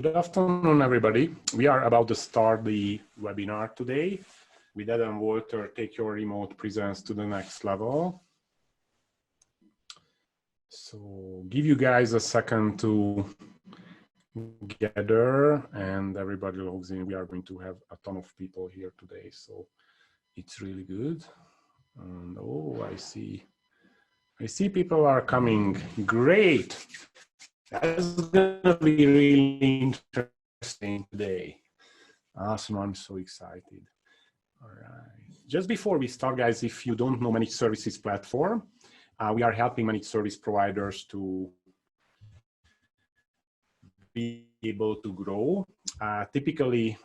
Good afternoon, everybody. We are about to start the webinar today with Adam Walter, Take Your Remote Presence to the Next Level. So give you guys a second to gather and everybody logs in. We are going to have a ton of people here today, so it's really good. And oh, I see people are coming. Great. That's gonna be really interesting today. Awesome, I'm so excited. All right. Just before we start, guys, if you don't know Managed Services Platform, we are helping managed service providers to be able to grow, typically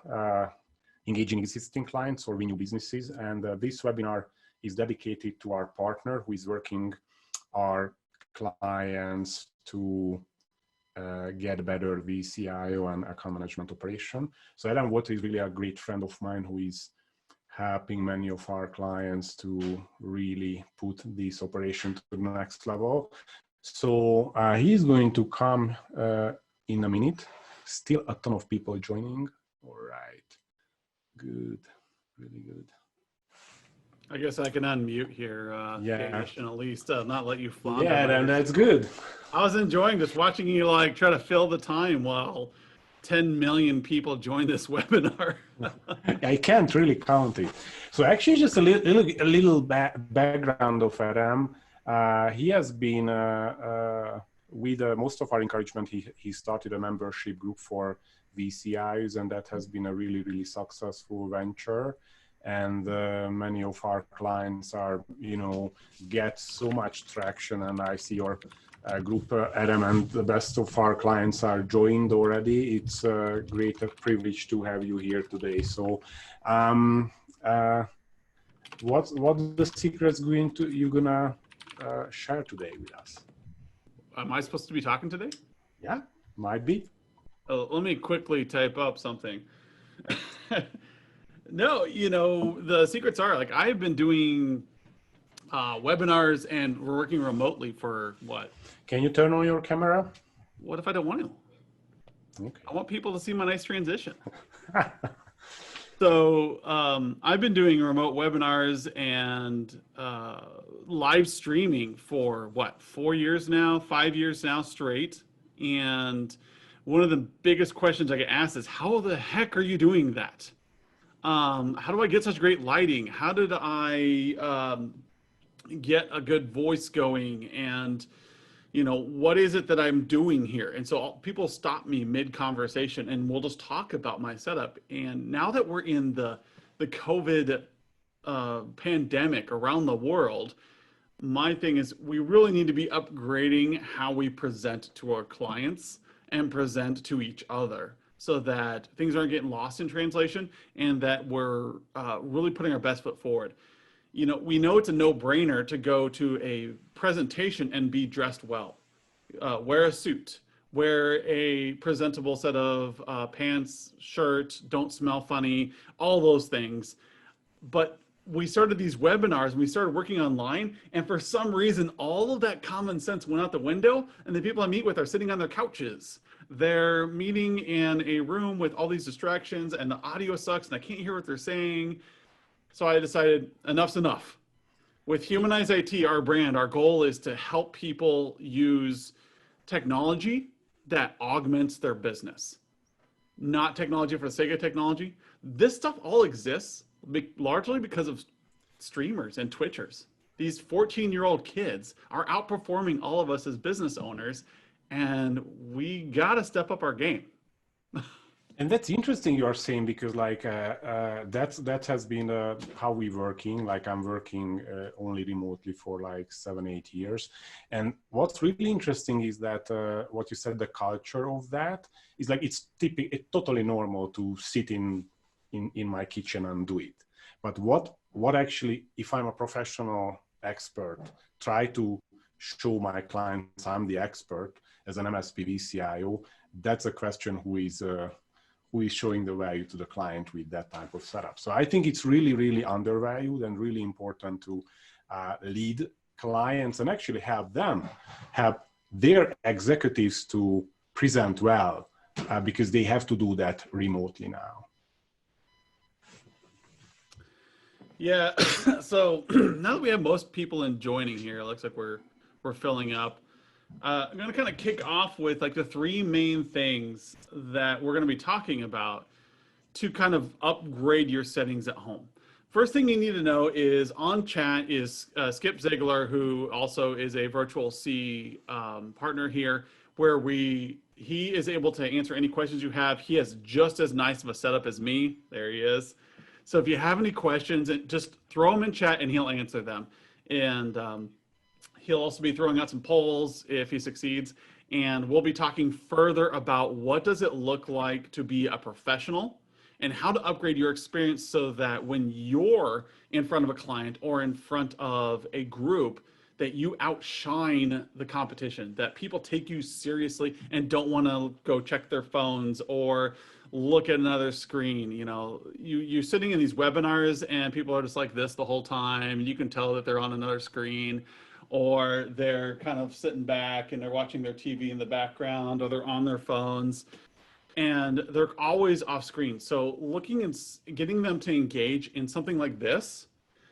engaging existing clients or renew businesses. And this webinar is dedicated to our partner who is working our clients to get better VCIO and account management operation. So Adam Walter is really a great friend of mine who is helping many of our clients to really put this operation to the next level. So he's going to come in a minute. Still a ton of people joining. All right, good, really good. I guess I can unmute here, yeah, and at least not let you flounder. Yeah, then that's good. I was enjoying just watching you like try to fill the time while 10 million people join this webinar. I can't really count it. So actually, just a little background of Adam. He has been with most of our encouragement. He started a membership group for VCIs, and that has been a really successful venture. And many of our clients are, get so much traction. And I see your group, Adam, and the best of our clients are joined already. It's a great privilege to have you here today. So, what the secrets you're gonna share today with us? Am I supposed to be talking today? Yeah, might be. Let me quickly type up something. No, the secrets are like I've been doing webinars and we're working remotely for what? Can you turn on your camera? What if I don't want to? Okay. I want people to see my nice transition. So I've been doing remote webinars and live streaming for what, 4 years now, 5 years now straight. And one of the biggest questions I get asked is, how the heck are you doing that? How do I get such great lighting? How did I get a good voice going? And, what is it that I'm doing here? And so people stop me mid-conversation and we'll just talk about my setup. And now that we're in the COVID pandemic around the world, my thing is we really need to be upgrading how we present to our clients and present to each other, so that things aren't getting lost in translation and that we're really putting our best foot forward. We know it's a no-brainer to go to a presentation and be dressed well. Wear a suit, wear a presentable set of pants, shirt, don't smell funny, all those things. But we started these webinars and we started working online, and for some reason, all of that common sense went out the window, and the people I meet with are sitting on their couches. They're meeting in a room with all these distractions and the audio sucks and I can't hear what they're saying. So I decided enough's enough. With Humanize IT, our brand, our goal is to help people use technology that augments their business, not technology for the sake of technology. This stuff all exists largely because of streamers and Twitchers. These 14-year-old kids are outperforming all of us as business owners, and we got to step up our game. And that's interesting you are saying, because like that has been how we're working. Like I'm working only remotely for like 7-8 years. And what's really interesting is that what you said, the culture of that is like, it's totally normal to sit in my kitchen and do it. But what actually, if I'm a professional expert, try to show my clients I'm the expert as an MSP VCIO, that's a question who is showing the value to the client with that type of setup. So I think it's really undervalued and really important to lead clients and actually have them have their executives to present well because they have to do that remotely now. Yeah. So now that we have most people in joining here, it looks like we're filling up. I'm going to kind of kick off with like the three main things that we're going to be talking about to kind of upgrade your settings at home. First thing you need to know is on chat is Skip Ziegler, who also is a Virtual C partner here, where he is able to answer any questions you have. He has just as nice of a setup as me. There he is. So if you have any questions, just throw them in chat and he'll answer them. And he'll also be throwing out some polls if he succeeds. And we'll be talking further about what does it look like to be a professional and how to upgrade your experience so that when you're in front of a client or in front of a group, that you outshine the competition, that people take you seriously and don't want to go check their phones or look at another screen. You know, you're sitting in these webinars and people are just like this the whole time. You can tell that they're on another screen, or they're kind of sitting back and they're watching their TV in the background, or they're on their phones and they're always off screen. So looking and getting them to engage in something like this.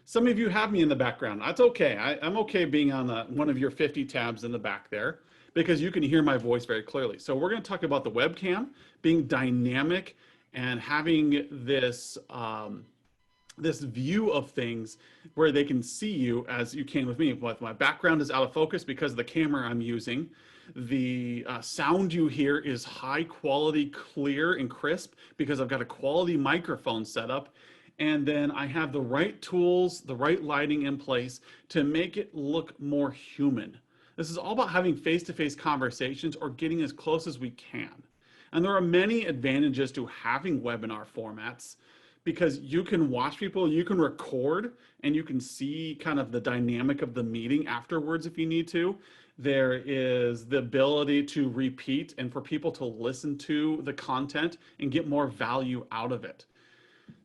Some of you have me in the background. That's okay. I'm okay being on one of your 50 tabs in the back there, because you can hear my voice very clearly. So we're going to talk about the webcam being dynamic and having this this view of things where they can see you as you can with me. But my background is out of focus because of the camera I'm using. The sound you hear is high quality, clear and crisp because I've got a quality microphone set up. And then I have the right tools, the right lighting in place to make it look more human. This is all about having face-to-face conversations or getting as close as we can. And there are many advantages to having webinar formats, because you can watch people, you can record, and you can see kind of the dynamic of the meeting afterwards if you need to. There is the ability to repeat and for people to listen to the content and get more value out of it.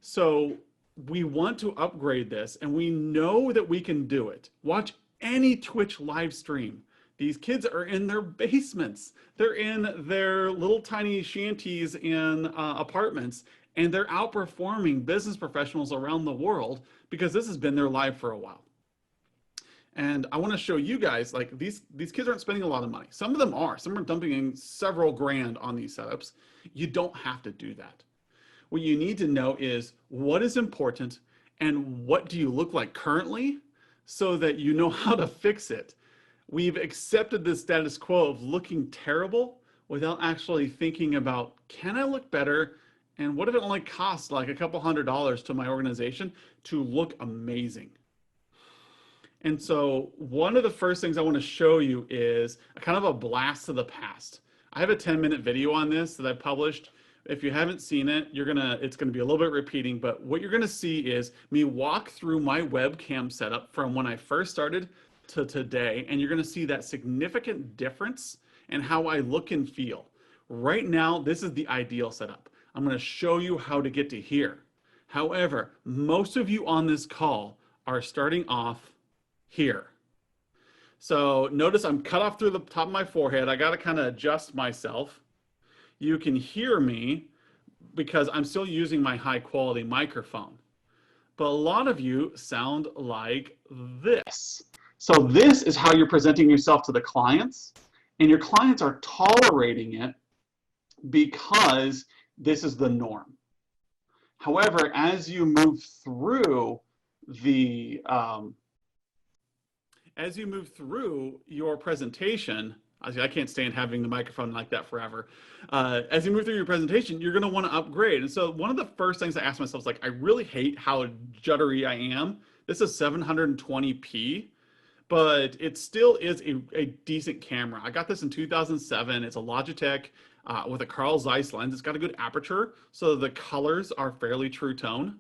So we want to upgrade this, and we know that we can do it. Watch any Twitch live stream. These kids are in their basements. They're in their little tiny shanties in apartments, and they're outperforming business professionals around the world because this has been their life for a while. And I want to show you guys, like these kids aren't spending a lot of money. Some of them are. Some are dumping in several grand on these setups. You don't have to do that. What you need to know is what is important and what do you look like currently so that you know how to fix it. We've accepted the status quo of looking terrible without actually thinking about, can I look better? And what if it only costs like a couple $100s to my organization to look amazing? And so one of the first things I want to show you is a kind of a blast to the past. I have a 10-minute video on this that I published. If you haven't seen it, it's gonna be a little bit repeating, but what you're gonna see is me walk through my webcam setup from when I first started to today, and you're gonna see that significant difference in how I look and feel. Right now, this is the ideal setup. I'm gonna show you how to get to here. However, most of you on this call are starting off here. So notice I'm cut off through the top of my forehead. I gotta kind of adjust myself. You can hear me because I'm still using my high quality microphone. But a lot of you sound like this. So this is how you're presenting yourself to the clients, and your clients are tolerating it because this is the norm. However, as you move through your presentation, I can't stand having the microphone like that forever. As you move through your presentation, you're going to want to upgrade. And so one of the first things I ask myself is like, I really hate how juddery I am. This is 720p, but it still is a decent camera. I got this in 2007. It's a Logitech with a Carl Zeiss lens. It's got a good aperture, so the colors are fairly true tone.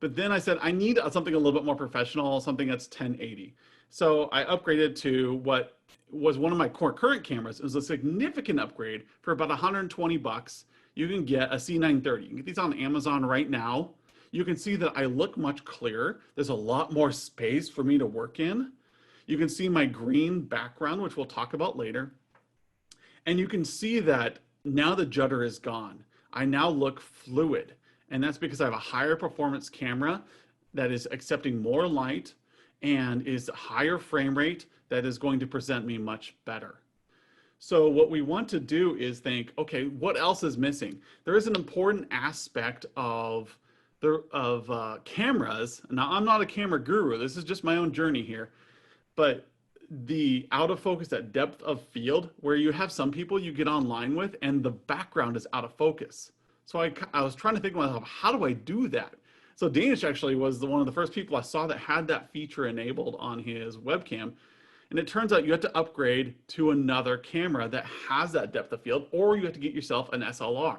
But then I said, I need something a little bit more professional, something that's 1080. So I upgraded to what was one of my current cameras. It was a significant upgrade. For about 120 bucks, you can get a C930. You can get these on Amazon right now. You can see that I look much clearer. There's a lot more space for me to work in. You can see my green background, which we'll talk about later. And you can see that Now the judder is gone. I now look fluid. And that's because I have a higher performance camera that is accepting more light and is higher frame rate that is going to present me much better. So what we want to do is think, okay, what else is missing? There is an important aspect of cameras. Now, I'm not a camera guru. This is just my own journey here. But the out of focus, that depth of field, where you have some people you get online with and the background is out of focus. So I was trying to think to myself, how do I do that? So Danish actually was one of the first people I saw that had that feature enabled on his webcam. And it turns out you have to upgrade to another camera that has that depth of field, or you have to get yourself an SLR.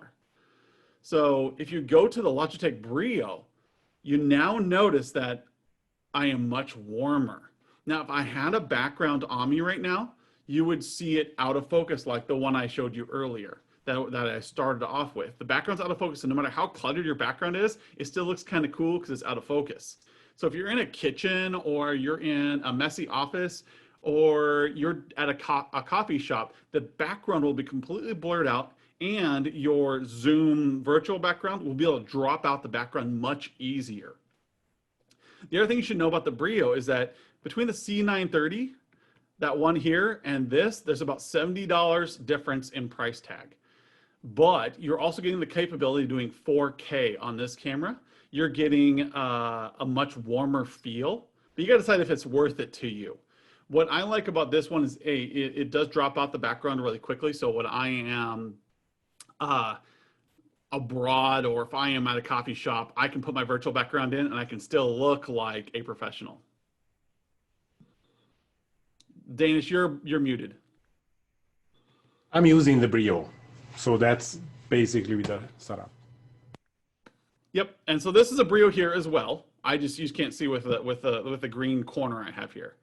So if you go to the Logitech Brio, you now notice that I am much warmer. Now, if I had a background on me right now, you would see it out of focus like the one I showed you earlier that I started off with. The background's out of focus, and no matter how cluttered your background is, it still looks kind of cool because it's out of focus. So if you're in a kitchen or you're in a messy office or you're at a coffee shop, the background will be completely blurred out and your Zoom virtual background will be able to drop out the background much easier. The other thing you should know about the Brio is that between the C930, that one here, and this, there's about $70 difference in price tag. But you're also getting the capability of doing 4K on this camera. You're getting a much warmer feel, but you gotta decide if it's worth it to you. What I like about this one is it does drop out the background really quickly. So when I am abroad or if I am at a coffee shop, I can put my virtual background in and I can still look like a professional. Danish, you're muted. I'm using the Brio, so that's basically the setup. Yep, and so this is a Brio here as well. You just can't see with the green corner I have here.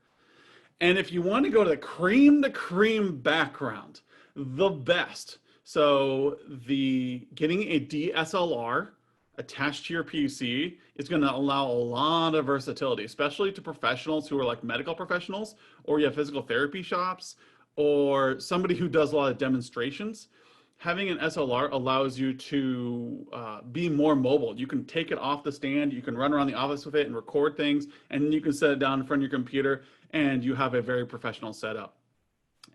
And if you want to go to the cream background, the best. So getting a DSLR attached to your PC is going to allow a lot of versatility, especially to professionals who are like medical professionals, or you have physical therapy shops, or somebody who does a lot of demonstrations. Having an SLR allows you to be more mobile. You can take it off the stand, you can run around the office with it and record things, and you can set it down in front of your computer and you have a very professional setup.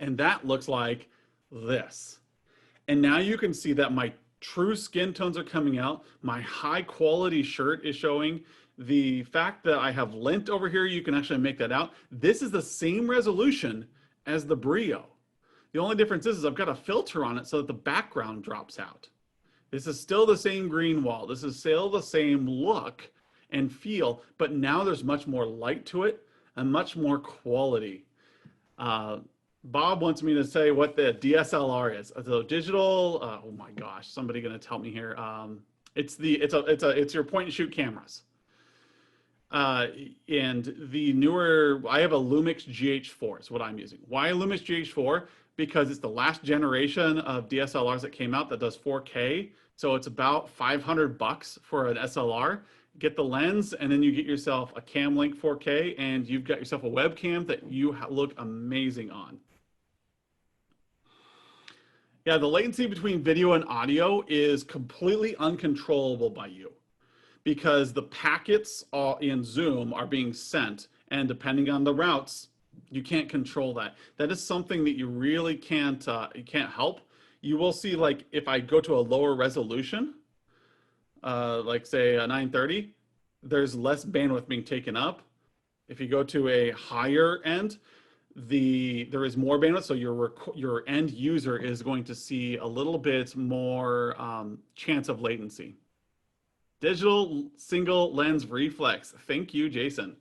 And that looks like this. And now you can see that my true skin tones are coming out. My high quality shirt is showing. The fact that I have lint over here, you can actually make that out. This is the same resolution as the Brio. The only difference is I've got a filter on it so that the background drops out. This is still the same green wall. This is still the same look and feel, but now there's much more light to it and much more quality. Bob wants me to say what the DSLR is. So digital, oh my gosh, somebody gonna tell me here. It's your point and shoot cameras. And the newer, I have a Lumix GH4 is what I'm using. Why Lumix GH4? Because it's the last generation of DSLRs that came out that does 4K. So it's about $500 for an SLR. Get the lens and then you get yourself a Cam Link 4K and you've got yourself a webcam that you look amazing on. Yeah, the latency between video and audio is completely uncontrollable by you because the packets in Zoom are being sent, and depending on the routes, you can't control that. That is something that you really can't help. You will see, like, if I go to a lower resolution, like say a 930, there's less bandwidth being taken up. If you go to a higher end, there is more bandwidth, so your end user is going to see a little bit more chance of latency. Digital single lens reflex. Thank you, Jason.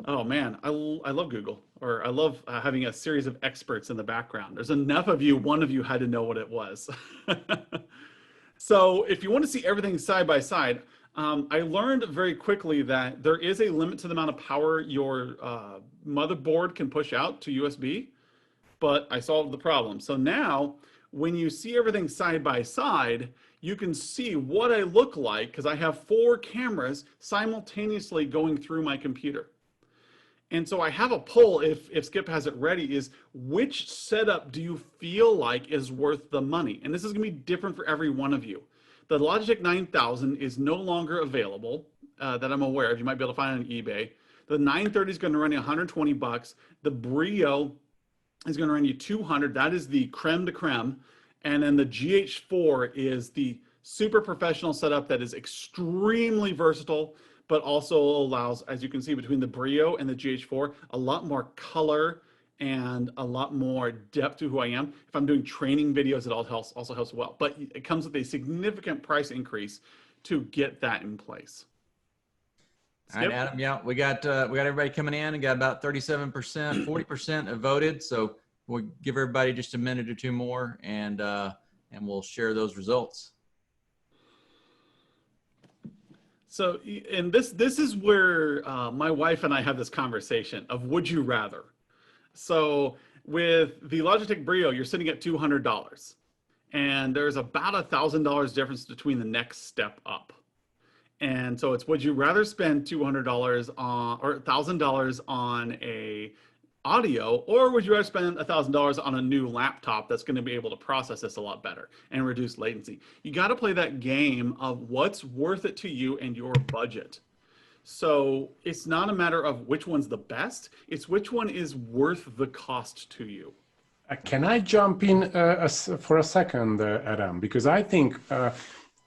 Oh man, I love Google, or I love having a series of experts in the background. There's enough of you, one of you had to know what it was. So if you want to see everything side by side, I learned very quickly that there is a limit to the amount of power your motherboard can push out to USB, but I solved the problem. So now when you see everything side by side, you can see what I look like because I have 4 cameras simultaneously going through my computer. And so I have a poll, if Skip has it ready, is which setup do you feel like is worth the money? And this is gonna be different for every one of you. The Logitech 9000 is no longer available that I'm aware of. You might be able to find it on eBay. The 930 is gonna run you 120 bucks. The Brio is gonna run you 200. That is the creme de creme. And then the GH4 is the super professional setup that is extremely versatile, but also allows, as you can see between the Brio and the GH4, a lot more color and a lot more depth to who I am. If I'm doing training videos, it also helps well. But it comes with a significant price increase to get that in place. All right, Adam. Yeah, we got everybody coming in, and got about 37%, 40% have voted. So we'll give everybody just a minute or two more, and we'll share those results. So, and this is where my wife and I have this conversation of would you rather. So with the Logitech Brio, you're sitting at $200, and there's about $1,000 difference between the next step up. And so it's, would you rather spend $200 on, or $1,000 on a audio, or would you rather spend $1,000 on a new laptop that's going to be able to process this a lot better and reduce latency? You got to play that game of what's worth it to you and your budget. So it's not a matter of which one's the best, it's which one is worth the cost to you. Can I jump in for a second, Adam? Because I think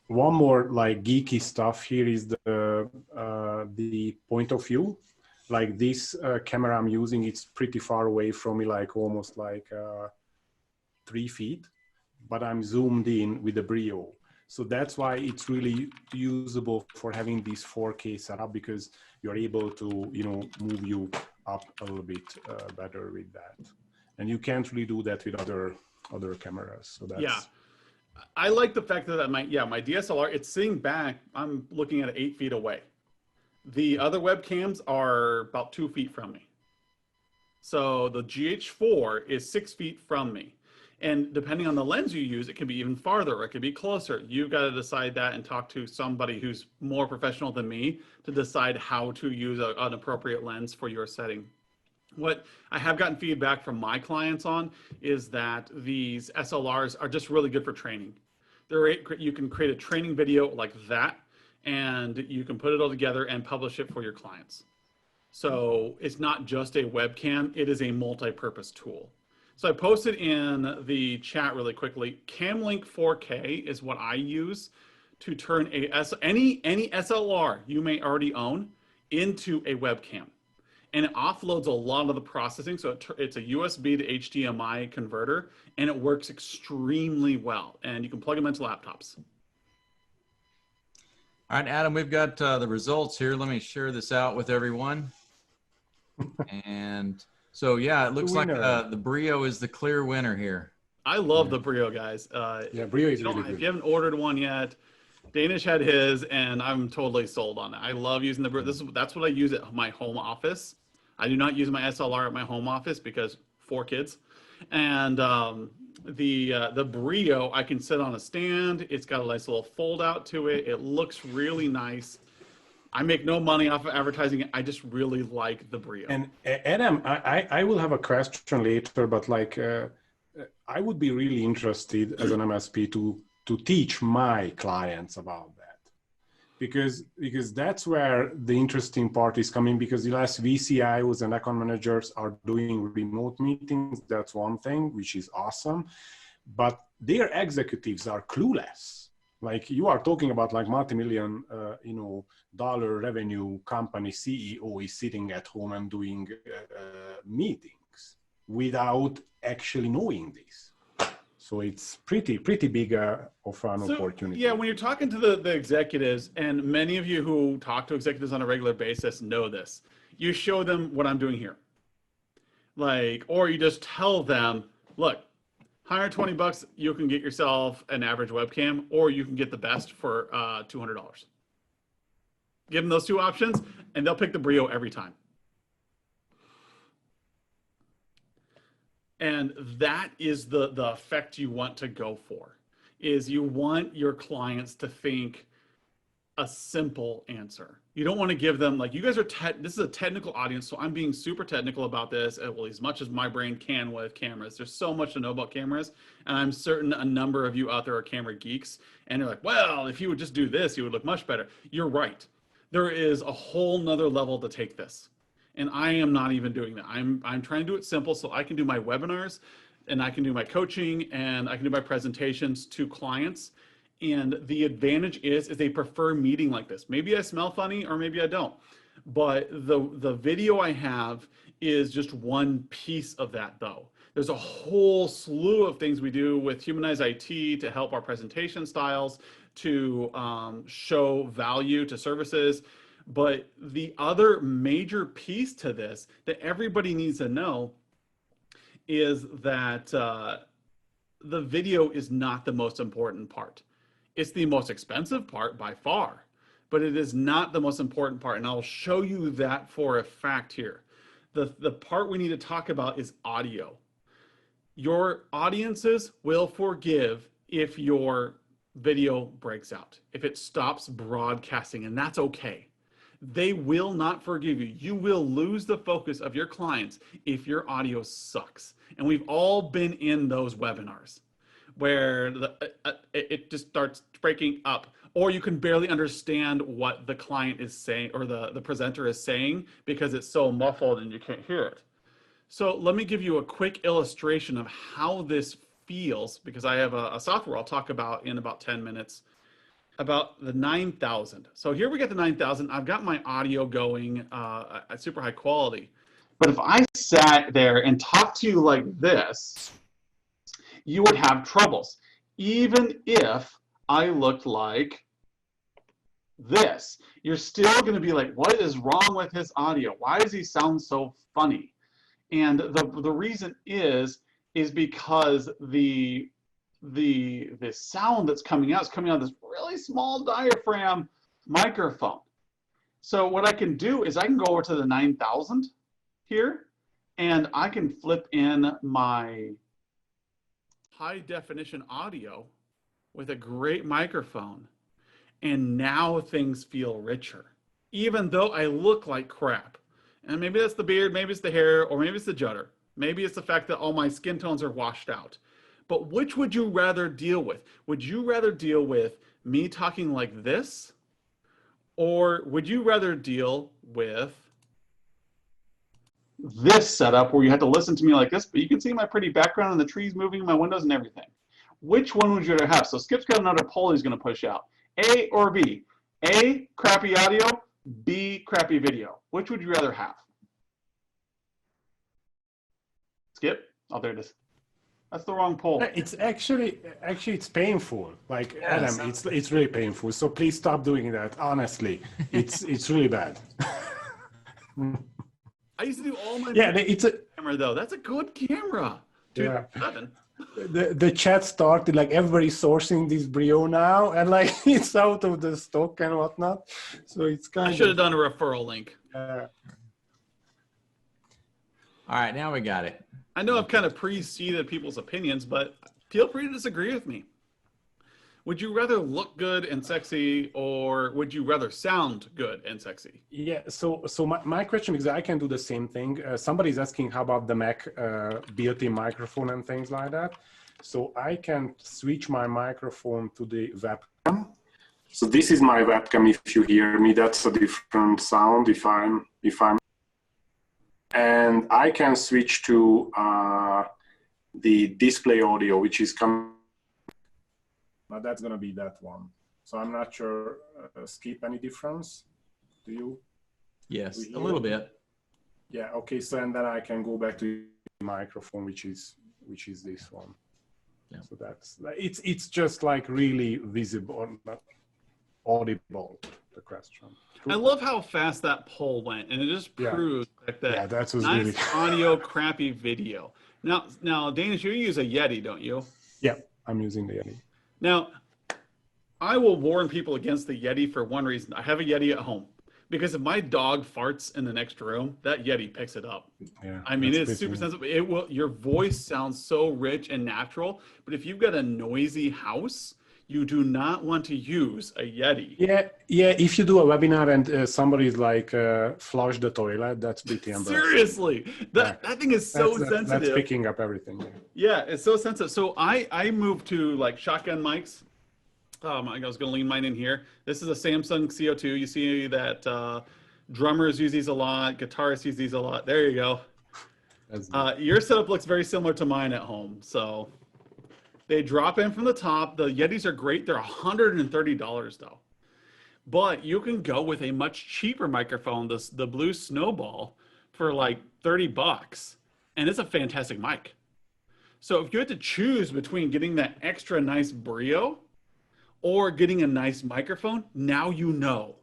one more like geeky stuff here is the point of view. Like this camera I'm using, it's pretty far away from me, like almost like 3 feet, but I'm zoomed in with the Brio. So that's why it's really usable for having this 4K setup, because you're able to, you know, move you up a little bit better with that. And you can't really do that with other cameras. So that's... Yeah. I like the fact that my DSLR, it's sitting back, I'm looking at it 8 feet away. The other webcams are about 2 feet from me. So the GH4 is 6 feet from me. And depending on the lens you use, it can be even farther or it could be closer. You've got to decide that and talk to somebody who's more professional than me to decide how to use an appropriate lens for your setting. What I have gotten feedback from my clients on is that these SLRs are just really good for training. You can create a training video like that, and you can put it all together and publish it for your clients. So it's not just a webcam, it is a multi-purpose tool. So I posted in the chat really quickly, Camlink 4K is what I use to turn any SLR you may already own into a webcam. And it offloads a lot of the processing. So it's a USB to HDMI converter, and it works extremely well. And you can plug them into laptops. All right, Adam, we've got the results here. Let me share this out with everyone. And so, yeah, it looks like the Brio is the clear winner here. I love the Brio, guys. Yeah, Brio is really good. If you haven't ordered one yet, Danish had his, and I'm totally sold on it. I love using the Brio. That's what I use at my home office. I do not use my SLR at my home office because 4 kids. And the Brio, I can sit on a stand. It's got a nice little fold out to it. It looks really nice. I make no money off of advertising it. I just really like the Brio. And Adam, I will have a question later, but like I would be really interested as an MSP to teach my clients about that. Because that's where the interesting part is coming, because the last VCIOs and account managers are doing remote meetings. That's one thing, which is awesome. But their executives are clueless. Like you are talking about like multi-million, dollar revenue company CEO is sitting at home and doing meetings without actually knowing this. So it's pretty big of an opportunity. Yeah, when you're talking to the executives, and many of you who talk to executives on a regular basis know this, you show them what I'm doing here. Like, or you just tell them, look, 120 bucks, you can get yourself an average webcam, or you can get the best for $200. Give them those two options, and they'll pick the Brio every time. And that is the effect you want to go for, is you want your clients to think a simple answer. You don't want to give them like, you guys are this is a technical audience, so I'm being super technical about this, well, as much as my brain can with cameras. There's so much to know about cameras, and I'm certain a number of you out there are camera geeks, and you're like, well, if you would just do this, you would look much better. You're right. There is a whole nother level to take this, and I am not even doing that. I'm trying to do it simple so I can do my webinars, and I can do my coaching, and I can do my presentations to clients. And the advantage is they prefer meeting like this. Maybe I smell funny or maybe I don't. But the video I have is just one piece of that though. There's a whole slew of things we do with Humanize IT to help our presentation styles, to show value to services. But the other major piece to this that everybody needs to know is that the video is not the most important part. It's the most expensive part by far, but it is not the most important part. And I'll show you that for a fact here. The part we need to talk about is audio. Your audiences will forgive if your video breaks out, if it stops broadcasting, and that's okay. They will not forgive you. You will lose the focus of your clients if your audio sucks. And we've all been in those webinars where it just starts breaking up, or you can barely understand what the client is saying or the presenter is saying because it's so muffled and you can't hear it. So let me give you a quick illustration of how this feels, because I have a software I'll talk about in about 10 minutes about the 9000. So here we get the 9000. I've got my audio going at super high quality. But if I sat there and talked to you like this, you would have troubles, even if I looked like this. You're still going to be like, what is wrong with his audio? Why does he sound so funny? And the reason is because the sound that's coming out is coming out of this really small diaphragm microphone. So what I can do is I can go over to the 9000 here, and I can flip in my high definition audio with a great microphone, and now things feel richer, even though I look like crap. And maybe that's the beard, maybe it's the hair, or maybe it's the judder. Maybe it's the fact that all my skin tones are washed out. But which would you rather deal with? Would you rather deal with me talking like this? Or would you rather deal with this setup where you have to listen to me like this, but you can see my pretty background and the trees moving in my windows and everything? Which one would you rather have? So Skip's got another poll he's going to push out. A or B? A, crappy audio. B, crappy video. Which would you rather have? Skip? Oh, there it is. That's the wrong poll. It's actually it's painful. Like Yes. Adam, it's really painful. So please stop doing that. Honestly, it's really bad. I used to do all my it's a camera though. That's a good camera. Yeah. 2007. The chat started like everybody's sourcing this Brio now, and like it's out of the stock and whatnot. So it's kind I of should have done a referral link. All right, now we got it. I know I've kind of preceded people's opinions, but feel free to disagree with me. Would you rather look good and sexy, or would you rather sound good and sexy? Yeah, so my question, because I can do the same thing. Somebody's asking how about the Mac built-in microphone and things like that. So I can switch my microphone to the webcam. So this is my webcam. If you hear me, that's a different sound. If I'm, and I can switch to the display audio, which is coming. Now that's going to be that one. So I'm not sure, Skip, any difference? Do you? Yes, a little bit. Yeah, okay, so and then I can go back to the microphone, which is this one. Yeah. So that's, it's just like really visible, not audible, the question. I love how fast that poll went, and it just proves that that was nice really audio, crappy video. Now, Danish, you use a Yeti, don't you? Yeah, I'm using the Yeti. Now, I will warn people against the Yeti for one reason. I have a Yeti at home. Because if my dog farts in the next room, that Yeti picks it up. Yeah, I mean, it's super sensitive. It will. Your voice sounds so rich and natural. But if you've got a noisy house, You do not want to use a Yeti. Yeah. If you do a webinar and somebody's like flush the toilet, that's pretty embarrassing. Seriously, that thing is so sensitive. That's picking up everything. Yeah, it's so sensitive. So I moved to like shotgun mics. I was going to lean mine in here. This is a Samsung CO2. You see that drummers use these a lot, guitarists use these a lot. There you go. Your setup looks very similar to mine at home. So they drop in from the top. The Yetis are great. They're $130 though. But you can go with a much cheaper microphone, the Blue Snowball, for like $30. And it's a fantastic mic. So if you had to choose between getting that extra nice Brio or getting a nice microphone, now you know.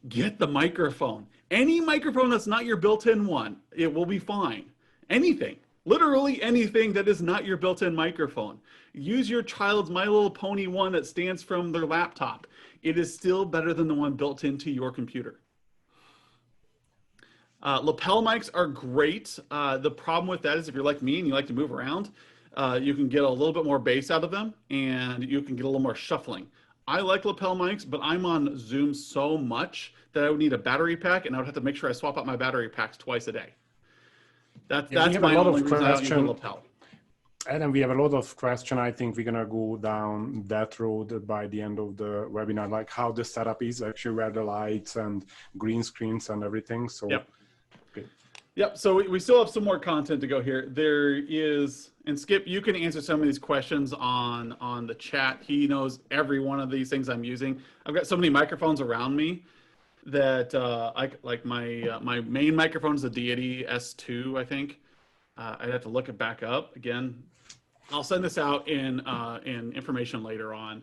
Get the microphone. Any microphone that's not your built-in one, it will be fine. Anything, literally anything that is not your built-in microphone. Use your child's My Little Pony one that stands from their laptop. It is still better than the one built into your computer. Lapel mics are great. The problem with that is if you're like me and you like to move around, you can get a little bit more bass out of them and you can get a little more shuffling. I like lapel mics, but I'm on Zoom so much that I would need a battery pack and I would have to make sure I swap out my battery packs twice a day. That's my only reason I don't use a lapel. Adam, we have a lot of question. I think we're going to go down that road by the end of the webinar, like how the setup is actually, where the lights and green screens and everything. So, yep. Okay. Yep. So we still have some more content to go here. There is, and Skip, you can answer some of these questions on the chat. He knows every one of these things I'm using. I've got so many microphones around me that my main microphone is a Deity S2, I think. I'd have to look it back up again. I'll send this out in information later on.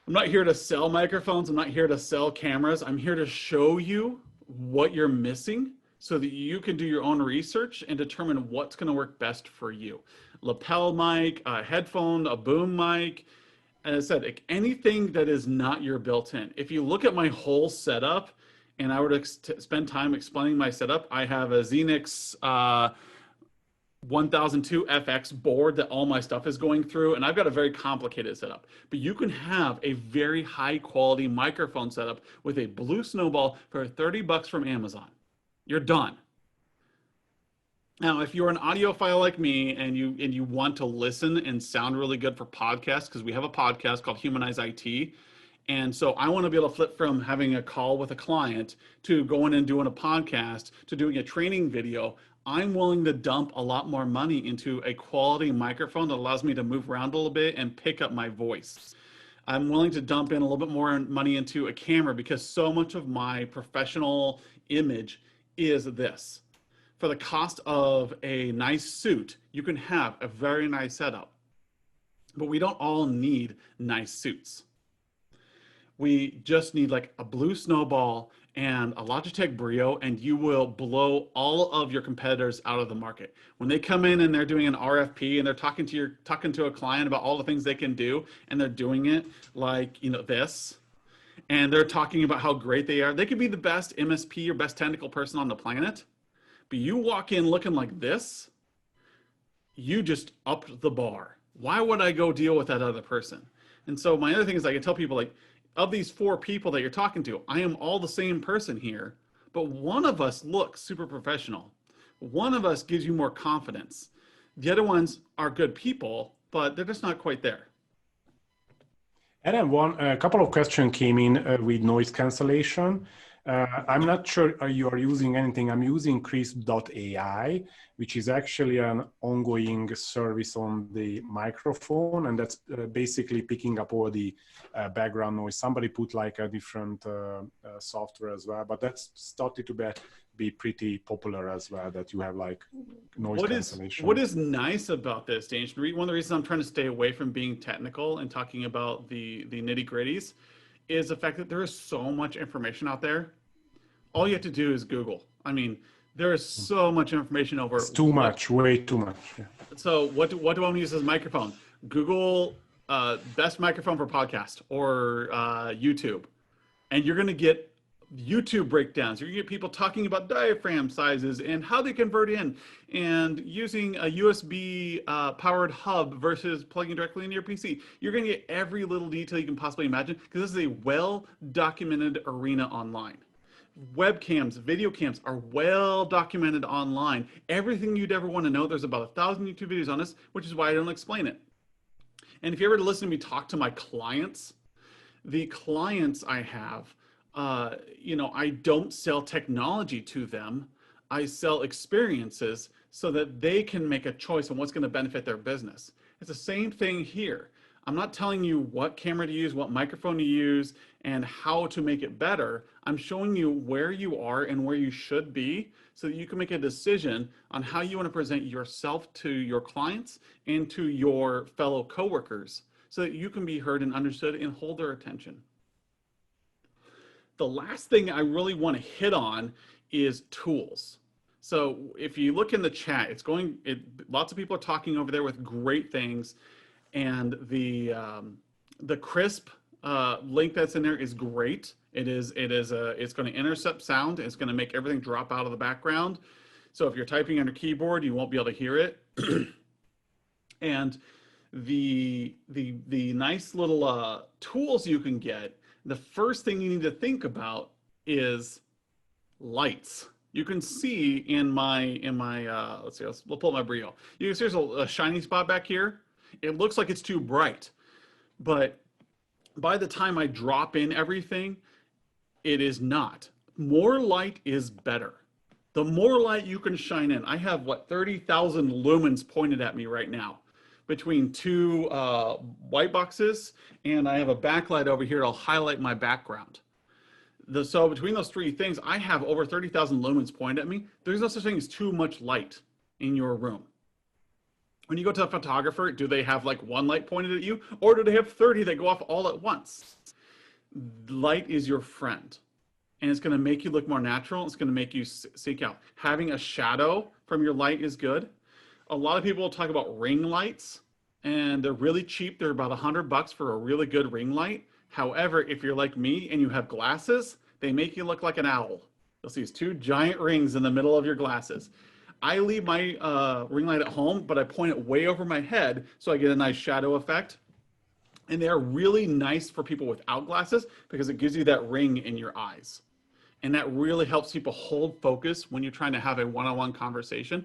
I'm not here to sell microphones. I'm not here to sell cameras. I'm here to show you what you're missing so that you can do your own research and determine what's going to work best for you. Lapel mic, a headphone, a boom mic. As I said, anything that is not your built-in. If you look at my whole setup, and I were to spend time explaining my setup, I have a Xenix 1002 FX board that all my stuff is going through, and I've got a very complicated setup. But you can have a very high quality microphone setup with a Blue Snowball for $30 from Amazon. You're done. Now, if you're an audiophile like me and you want to listen and sound really good for podcasts, because we have a podcast called Humanize IT, and so I want to be able to flip from having a call with a client to going and doing a podcast to doing a training video, I'm willing to dump a lot more money into a quality microphone that allows me to move around a little bit and pick up my voice. I'm willing to dump in a little bit more money into a camera because so much of my professional image is this. For the cost of a nice suit, you can have a very nice setup. But we don't all need nice suits. We just need like a Blue Snowball and a Logitech Brio, and you will blow all of your competitors out of the market. When they come in and they're doing an RFP and they're talking to a client about all the things they can do, and they're doing it like, this, and they're talking about how great they are. They could be the best MSP or best technical person on the planet, but you walk in looking like this, you just upped the bar. Why would I go deal with that other person? And so my other thing is I can tell people, like, of these 4 people that you're talking to, I am all the same person here, but one of us looks super professional. One of us gives you more confidence. The other ones are good people, but they're just not quite there. And then a couple of questions came in with noise cancellation. I'm not sure you are using anything. I'm using Crisp.ai, which is actually an ongoing service on the microphone, and that's basically picking up all the background noise. Somebody put like a different software as well, but that's started to be pretty popular as well, that you have like noise cancellation. What is nice about this, Dane, one of the reasons I'm trying to stay away from being technical and talking about the nitty-gritties is the fact that there is so much information out there. All you have to do is Google. I mean, there is so much information over. It's too much, way too much. Yeah. So what do I want to use as a microphone? Google best microphone for podcast or YouTube, and you're going to get YouTube breakdowns. You're gonna get people talking about diaphragm sizes and how they convert in, and using a USB powered hub versus plugging directly into your PC. You're gonna get every little detail you can possibly imagine, because this is a well-documented arena online. Webcams, video cams are well documented online. Everything you'd ever want to know, there's about 1,000 YouTube videos on this, which is why I don't explain it. And if you ever listen to me talk to my clients, the clients I have, you know, I don't sell technology to them. I sell experiences so that they can make a choice on what's going to benefit their business. It's the same thing here. I'm not telling you what camera to use, what microphone to use, and how to make it better. I'm showing you where you are and where you should be so that you can make a decision on how you want to present yourself to your clients and to your fellow coworkers so that you can be heard and understood and hold their attention. The last thing I really want to hit on is tools. So if you look in the chat, lots of people are talking over there with great things. And the crisp link that's in there is great. It's going to intercept sound. It's going to make everything drop out of the background. So if you're typing on your keyboard, you won't be able to hear it. And the nice little tools you can get. The first thing you need to think about is lights. You can see in my let's see, we'll pull my Brio. You can see there's a shiny spot back here. It looks like it's too bright, but by the time I drop in everything, it is not. More light is better. The more light you can shine in. I have, what, 30,000 lumens pointed at me right now between two white boxes, and I have a backlight over here. I'll highlight my background. So between those three things, I have over 30,000 lumens pointed at me. There's no such thing as too much light in your room. When you go to a photographer, do they have like one light pointed at you, or do they have 30 that go off all at once? Light is your friend, and it's going to make you look more natural. It's going to make you seek out. Having a shadow from your light is good. A lot of people will talk about ring lights, and they're really cheap. They're about $100 for a really good ring light. However, if you're like me and you have glasses, they make you look like an owl. You'll see these two giant rings in the middle of your glasses. I leave my ring light at home, but I point it way over my head so I get a nice shadow effect. And they're really nice for people without glasses because it gives you that ring in your eyes. And that really helps people hold focus when you're trying to have a one-on-one conversation.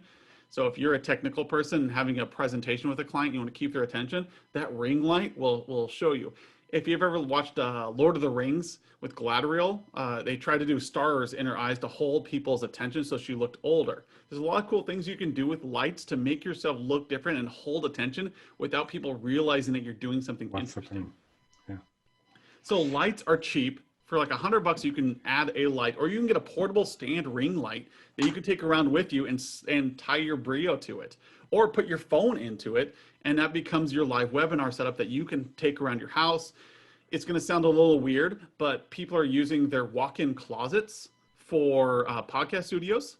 So if you're a technical person and having a presentation with a client, you want to keep their attention, that ring light will show you. If you've ever watched Lord of the Rings with Galadriel, they tried to do stars in her eyes to hold people's attention so she looked older. There's a lot of cool things you can do with lights to make yourself look different and hold attention without people realizing that you're doing something interesting. Yeah. So lights are cheap. For like $100, you can add a light, or you can get a portable stand ring light that you can take around with you and tie your Brio to it, or put your phone into it, and that becomes your live webinar setup that you can take around your house. It's going to sound a little weird, but people are using their walk-in closets for podcast studios.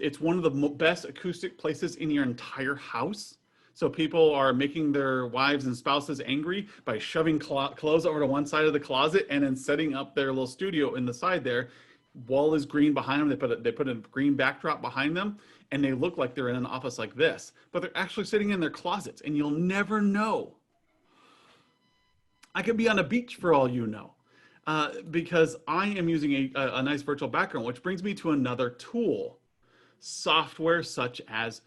It's one of the best acoustic places in your entire house. So people are making their wives and spouses angry by shoving clothes over to one side of the closet and then setting up their little studio in the side there. Wall is green behind them. They put a green backdrop behind them, and they look like they're in an office like this, but they're actually sitting in their closets, and you'll never know. I could be on a beach for all you know, because I am using a nice virtual background, which brings me to another tool, software such as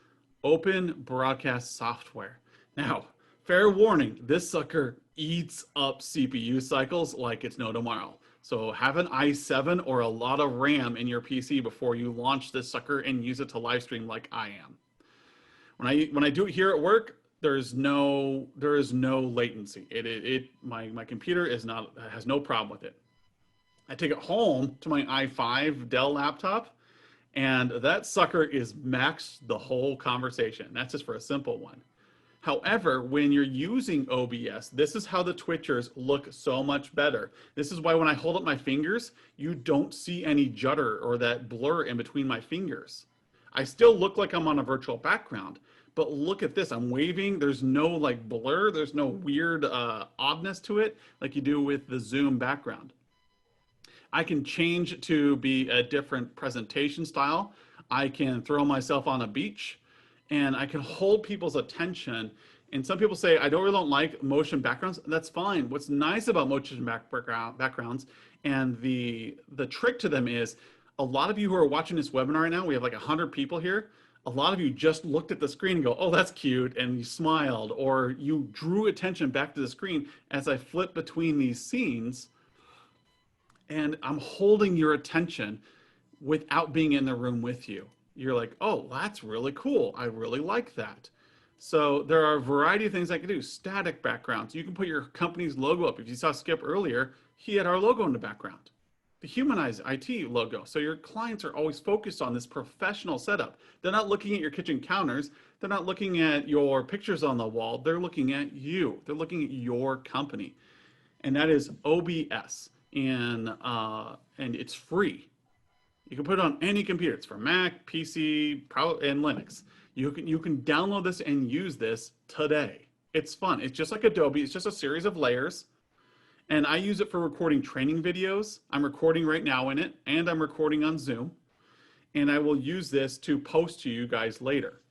Open Broadcast software. Now, fair warning, this sucker eats up CPU cycles like it's no tomorrow. So have an i7 or a lot of RAM in your PC before you launch this sucker and use it to live stream like I am. When I do it here at work, there is no latency. My computer has no problem with it. I take it home to my i5 Dell laptop, and that sucker is maxed the whole conversation. That's just for a simple one. However, when you're using OBS, this is how the Twitchers look so much better. This is why when I hold up my fingers, you don't see any judder or that blur in between my fingers. I still look like I'm on a virtual background, but look at this. I'm waving. There's no like blur. There's no weird oddness to it like you do with the Zoom background. I can change to be a different presentation style. I can throw myself on a beach, and I can hold people's attention. And some people say, I really don't like motion backgrounds. That's fine. What's nice about motion backgrounds, and the trick to them is, a lot of you who are watching this webinar right now, we have like 100 people here. A lot of you just looked at the screen and go, oh, that's cute, and you smiled, or you drew attention back to the screen as I flip between these scenes, and I'm holding your attention without being in the room with you. You're like, oh, that's really cool. I really like that. So there are a variety of things I can do. Static backgrounds. You can put your company's logo up. If you saw Skip earlier, he had our logo in the background. The humanized IT logo. So your clients are always focused on this professional setup. They're not looking at your kitchen counters. They're not looking at your pictures on the wall. They're looking at you. They're looking at your company. And that is OBS. And it's free. You can put it on any computer. It's for Mac, PC, and Linux. You can download this and use this today. It's fun. It's just like Adobe. It's just a series of layers. And I use it for recording training videos. I'm recording right now in it, and I'm recording on Zoom. And I will use this to post to you guys later.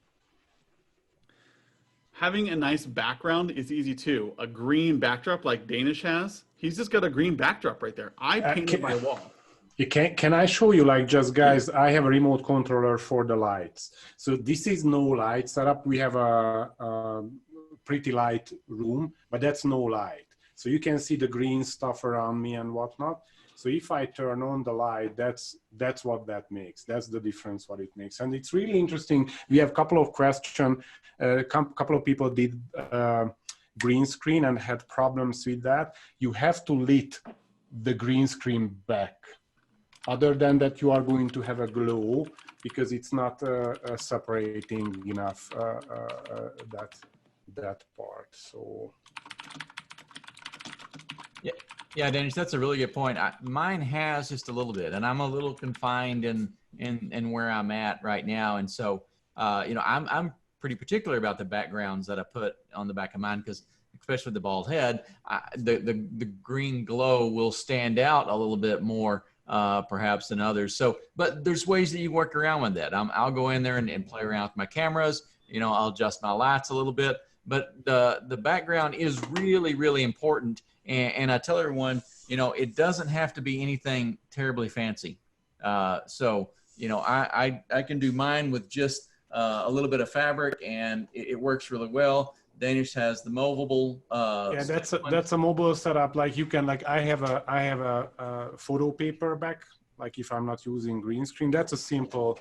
Having a nice background is easy too. A green backdrop like Danish has. He's just got a green backdrop right there. I painted my wall. Can I show you, like, just guys, I have a remote controller for the lights. So this is no light setup. We have a pretty light room, but that's no light. So you can see the green stuff around me and whatnot. So if I turn on the light, that's what that makes. That's the difference what it makes. And it's really interesting. We have a couple of questions. A couple of people did green screen and had problems with that. You have to lit the green screen back. Other than that, you are going to have a glow because it's not separating enough that part. So. Yeah, Danish, that's a really good point. Mine has just a little bit, and I'm a little confined in where I'm at right now. And so, I'm pretty particular about the backgrounds that I put on the back of mine, because especially the bald head, the green glow will stand out a little bit more perhaps than others. So, but there's ways that you work around with that. I'll go in there and play around with my cameras. I'll adjust my lights a little bit. But the background is really, really important. And I tell everyone, it doesn't have to be anything terribly fancy. So, I can do mine with just a little bit of fabric, and it works really well. Danish has the movable. Yeah, that's a mobile setup. Like you can, like I have a photo paper back. Like if I'm not using green screen, that's a simple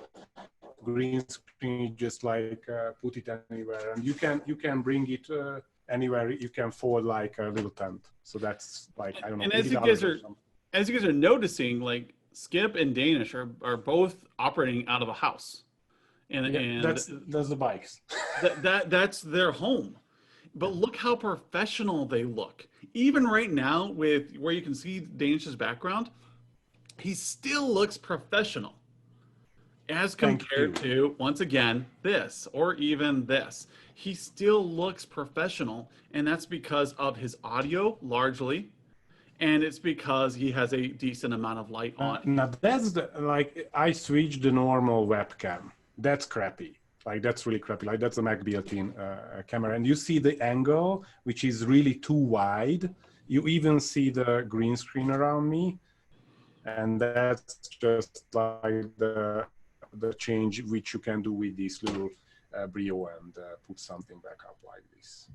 green screen. Just like put it anywhere, and you can bring it anywhere. You can fold like a little tent. So that's like, I don't know. And as you guys are noticing, like Skip and Danish are both operating out of a house. And that's the bikes. that's their home. But look how professional they look. Even right now, with where you can see Danish's background, he still looks professional as compared to, once again, this or even this. He still looks professional, and that's because of his audio largely, and it's because he has a decent amount of light on. Now that's I switched the normal webcam. That's crappy. Like that's really crappy. Like that's a Mac built-in camera, and you see the angle, which is really too wide. You even see the green screen around me, and that's just like the change which you can do with this little Brio and put something back up like this.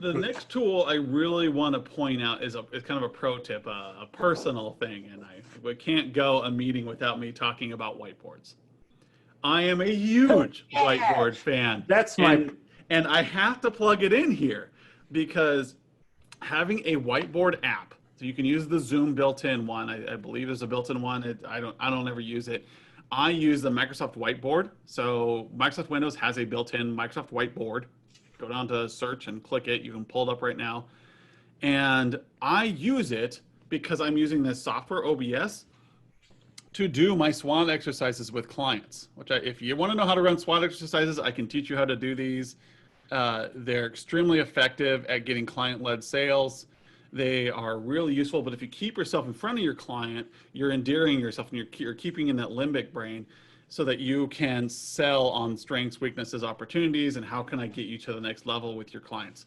The next tool I really want to point out is kind of a pro tip, a personal thing, and we can't go a meeting without me talking about whiteboards. I am a huge whiteboard fan. And I have to plug it in here because having a whiteboard app, so you can use the Zoom built-in one. I believe there's a built-in one. I don't ever use it. I use the Microsoft Whiteboard. So Microsoft Windows has a built-in Microsoft Whiteboard. Go down to search and click it. You can pull it up right now. And I use it because I'm using this software, OBS, to do my SWOT exercises with clients, which if you want to know how to run SWOT exercises, I can teach you how to do these. They're extremely effective at getting client-led sales. They are really useful, but if you keep yourself in front of your client, you're endearing yourself and you're keeping in that limbic brain so that you can sell on strengths, weaknesses, opportunities, and how can I get you to the next level with your clients.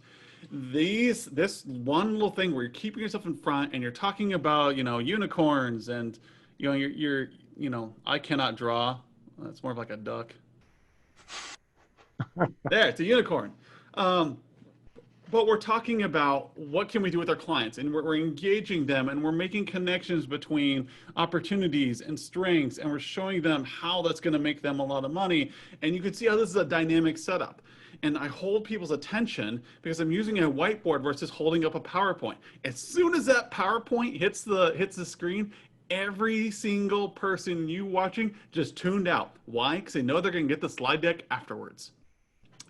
This one little thing where you're keeping yourself in front and you're talking about, unicorns and, I cannot draw. That's more of like a duck. There, it's a unicorn. But we're talking about what can we do with our clients, and we're engaging them, and we're making connections between opportunities and strengths, and we're showing them how that's going to make them a lot of money. And you can see how this is a dynamic setup. And I hold people's attention because I'm using a whiteboard versus holding up a PowerPoint. As soon as that PowerPoint hits the screen, every single person you watching just tuned out. Why? Because they know they're going to get the slide deck afterwards.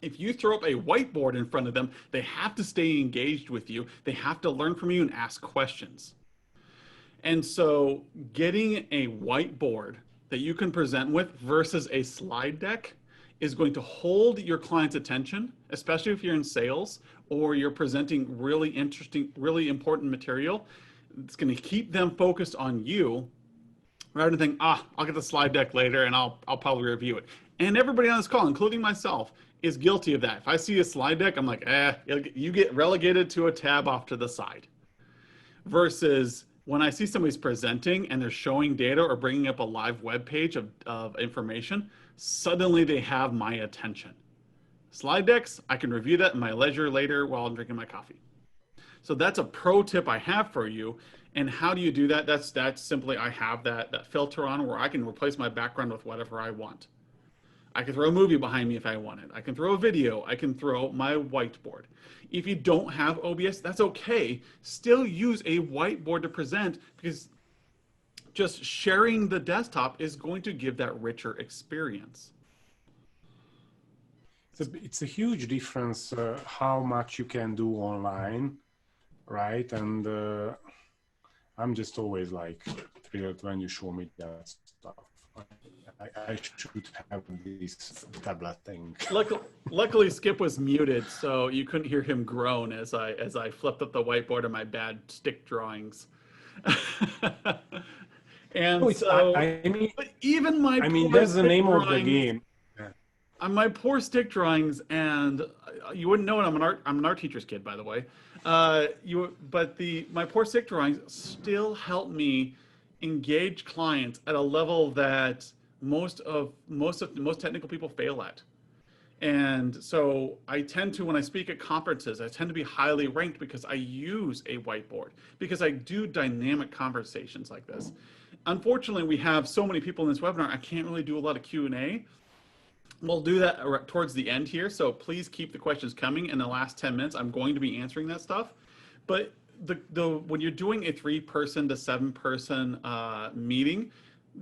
If you throw up a whiteboard in front of them, they have to stay engaged with you. They have to learn from you and ask questions. And so getting a whiteboard that you can present with versus a slide deck is going to hold your client's attention, especially if you're in sales or you're presenting really interesting, really important material. It's going to keep them focused on you rather than think, I'll get the slide deck later and I'll probably review it. And everybody on this call, including myself, is guilty of that. If I see a slide deck, I'm like, you get relegated to a tab off to the side. Versus when I see somebody's presenting and they're showing data or bringing up a live web page of information, suddenly they have my attention. Slide decks, I can review that in my leisure later while I'm drinking my coffee. So that's a pro tip I have for you. And how do you do that? That's simply, I have that filter on where I can replace my background with whatever I want. I can throw a movie behind me if I want it. I can throw a video. I can throw my whiteboard. If you don't have OBS, that's okay. Still use a whiteboard to present because just sharing the desktop is going to give that richer experience. It's a huge difference how much you can do online, right? And I'm just always like thrilled when you show me that stuff. I should have this tablet thing. Luckily, Skip was muted, so you couldn't hear him groan as I flipped up the whiteboard of my bad stick drawings. And but even my that's the name of the game. On my poor stick drawings, and you wouldn't know it. I'm an art teacher's kid, by the way. My poor stick drawings still help me engage clients at a level that most technical people fail at. And so I tend to, when I speak at conferences, I tend to be highly ranked because I use a whiteboard, because I do dynamic conversations like this. Unfortunately, we have so many people in this webinar, I can't really do a lot of Q&A. We'll do that towards the end here, so please keep the questions coming. In the last 10 minutes, I'm going to be answering that stuff. But when you're doing a 3-person to 7-person meeting,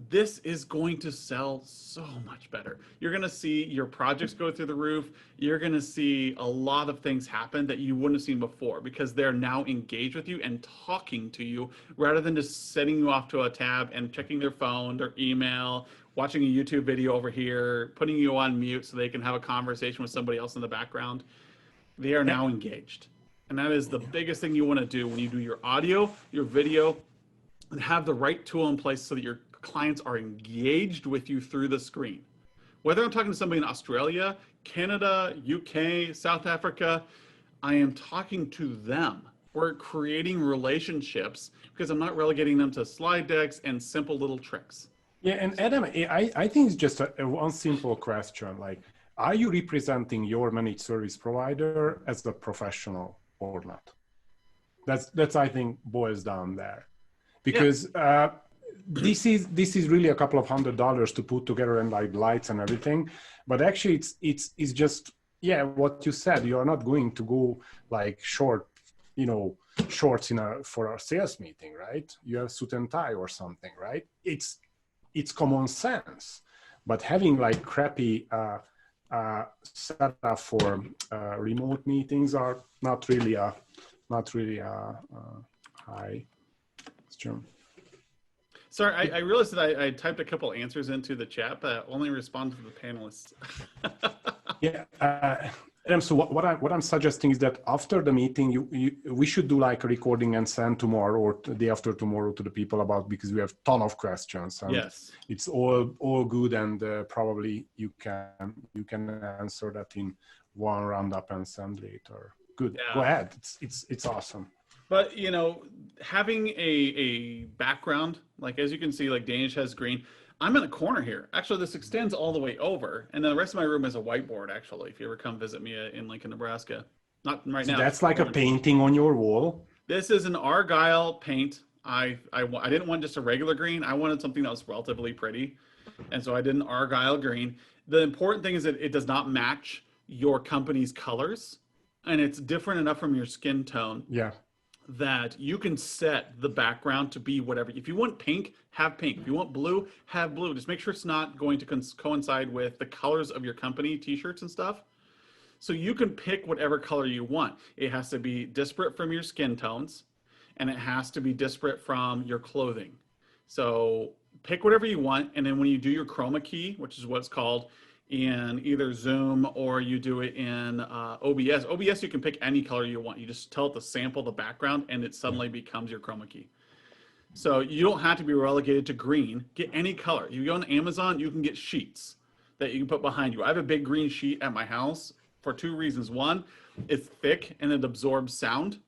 this is going to sell so much better. You're going to see your projects go through the roof. You're going to see a lot of things happen that you wouldn't have seen before because they're now engaged with you and talking to you rather than just sending you off to a tab and checking their phone, their email, watching a YouTube video over here, putting you on mute so they can have a conversation with somebody else in the background. They are now engaged. And that is the biggest thing you want to do when you do your audio, your video, and have the right tool in place so that your clients are engaged with you through the screen. Whether I'm talking to somebody in Australia, Canada, UK, South Africa, I am talking to them. We're creating relationships because I'm not relegating them to slide decks and simple little tricks. Yeah, and Adam, I think it's just one simple question. Like, are you representing your managed service provider as a professional or not? That's I think boils down there, because this is really a couple of $100 to put together and like lights and everything, but actually it's just what you said. You are not going to go like shorts for a sales meeting, right? You have suit and tie or something, right? It's common sense, but having like crappy setup for remote meetings are not really high. It's true. Sorry, I realized that I typed a couple answers into the chat, but only responded to the panelists. And so what I'm suggesting is that after the meeting, we should do like a recording and send tomorrow or the day after tomorrow to the people about, because we have a ton of questions. And Yes. it's all good, and probably you can answer that in one roundup and send later. Good. Yeah. Go ahead. It's awesome. But, you know, having a background, like as you can see, like Danish has green. I'm in a corner here. Actually, this extends all the way over. And then the rest of my room is a whiteboard, actually, if you ever come visit me in Lincoln, Nebraska. Not right now. That's like a painting on your wall? This is an Argyle paint. I didn't want just a regular green. I wanted something that was relatively pretty. And so I did an Argyle green. The important thing is that it does not match your company's colors. And it's different enough from your skin tone. Yeah. That you can set the background to be whatever. If you want pink, have pink. If you want blue, have blue. Just make sure it's not going to coincide with the colors of your company t-shirts and stuff. So you can pick whatever color you want. It has to be disparate from your skin tones, and it has to be disparate from your clothing. So pick whatever you want, and then when you do your chroma key, which is what it's called, in either Zoom or you do it in OBS. OBS, you can pick any color you want. You just tell it to sample the background and it suddenly becomes your chroma key. So you don't have to be relegated to green. Get any color. You go on Amazon, you can get sheets that you can put behind you. I have a big green sheet at my house for two reasons. One, it's thick and it absorbs sound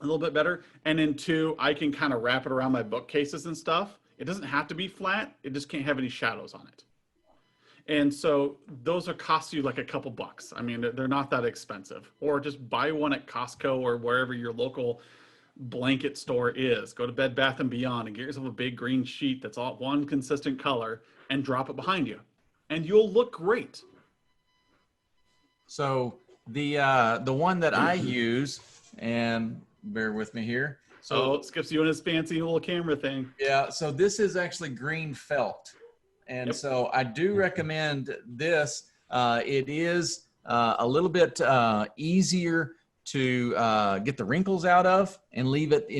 a little bit better. And then two, I can kind of wrap it around my bookcases and stuff. It doesn't have to be flat. It just can't have any shadows on it. And so those are cost you like a couple bucks. I mean, they're not that expensive. Or just buy one at Costco or wherever your local blanket store is. Go to Bed Bath & Beyond and get yourself a big green sheet that's all one consistent color and drop it behind you. And you'll look great. So the one that I use, and bear with me here. So Skip's doing his fancy little camera thing. Yeah, so this is actually green felt. And so I do recommend this. It is a little bit easier to get the wrinkles out of and leave it,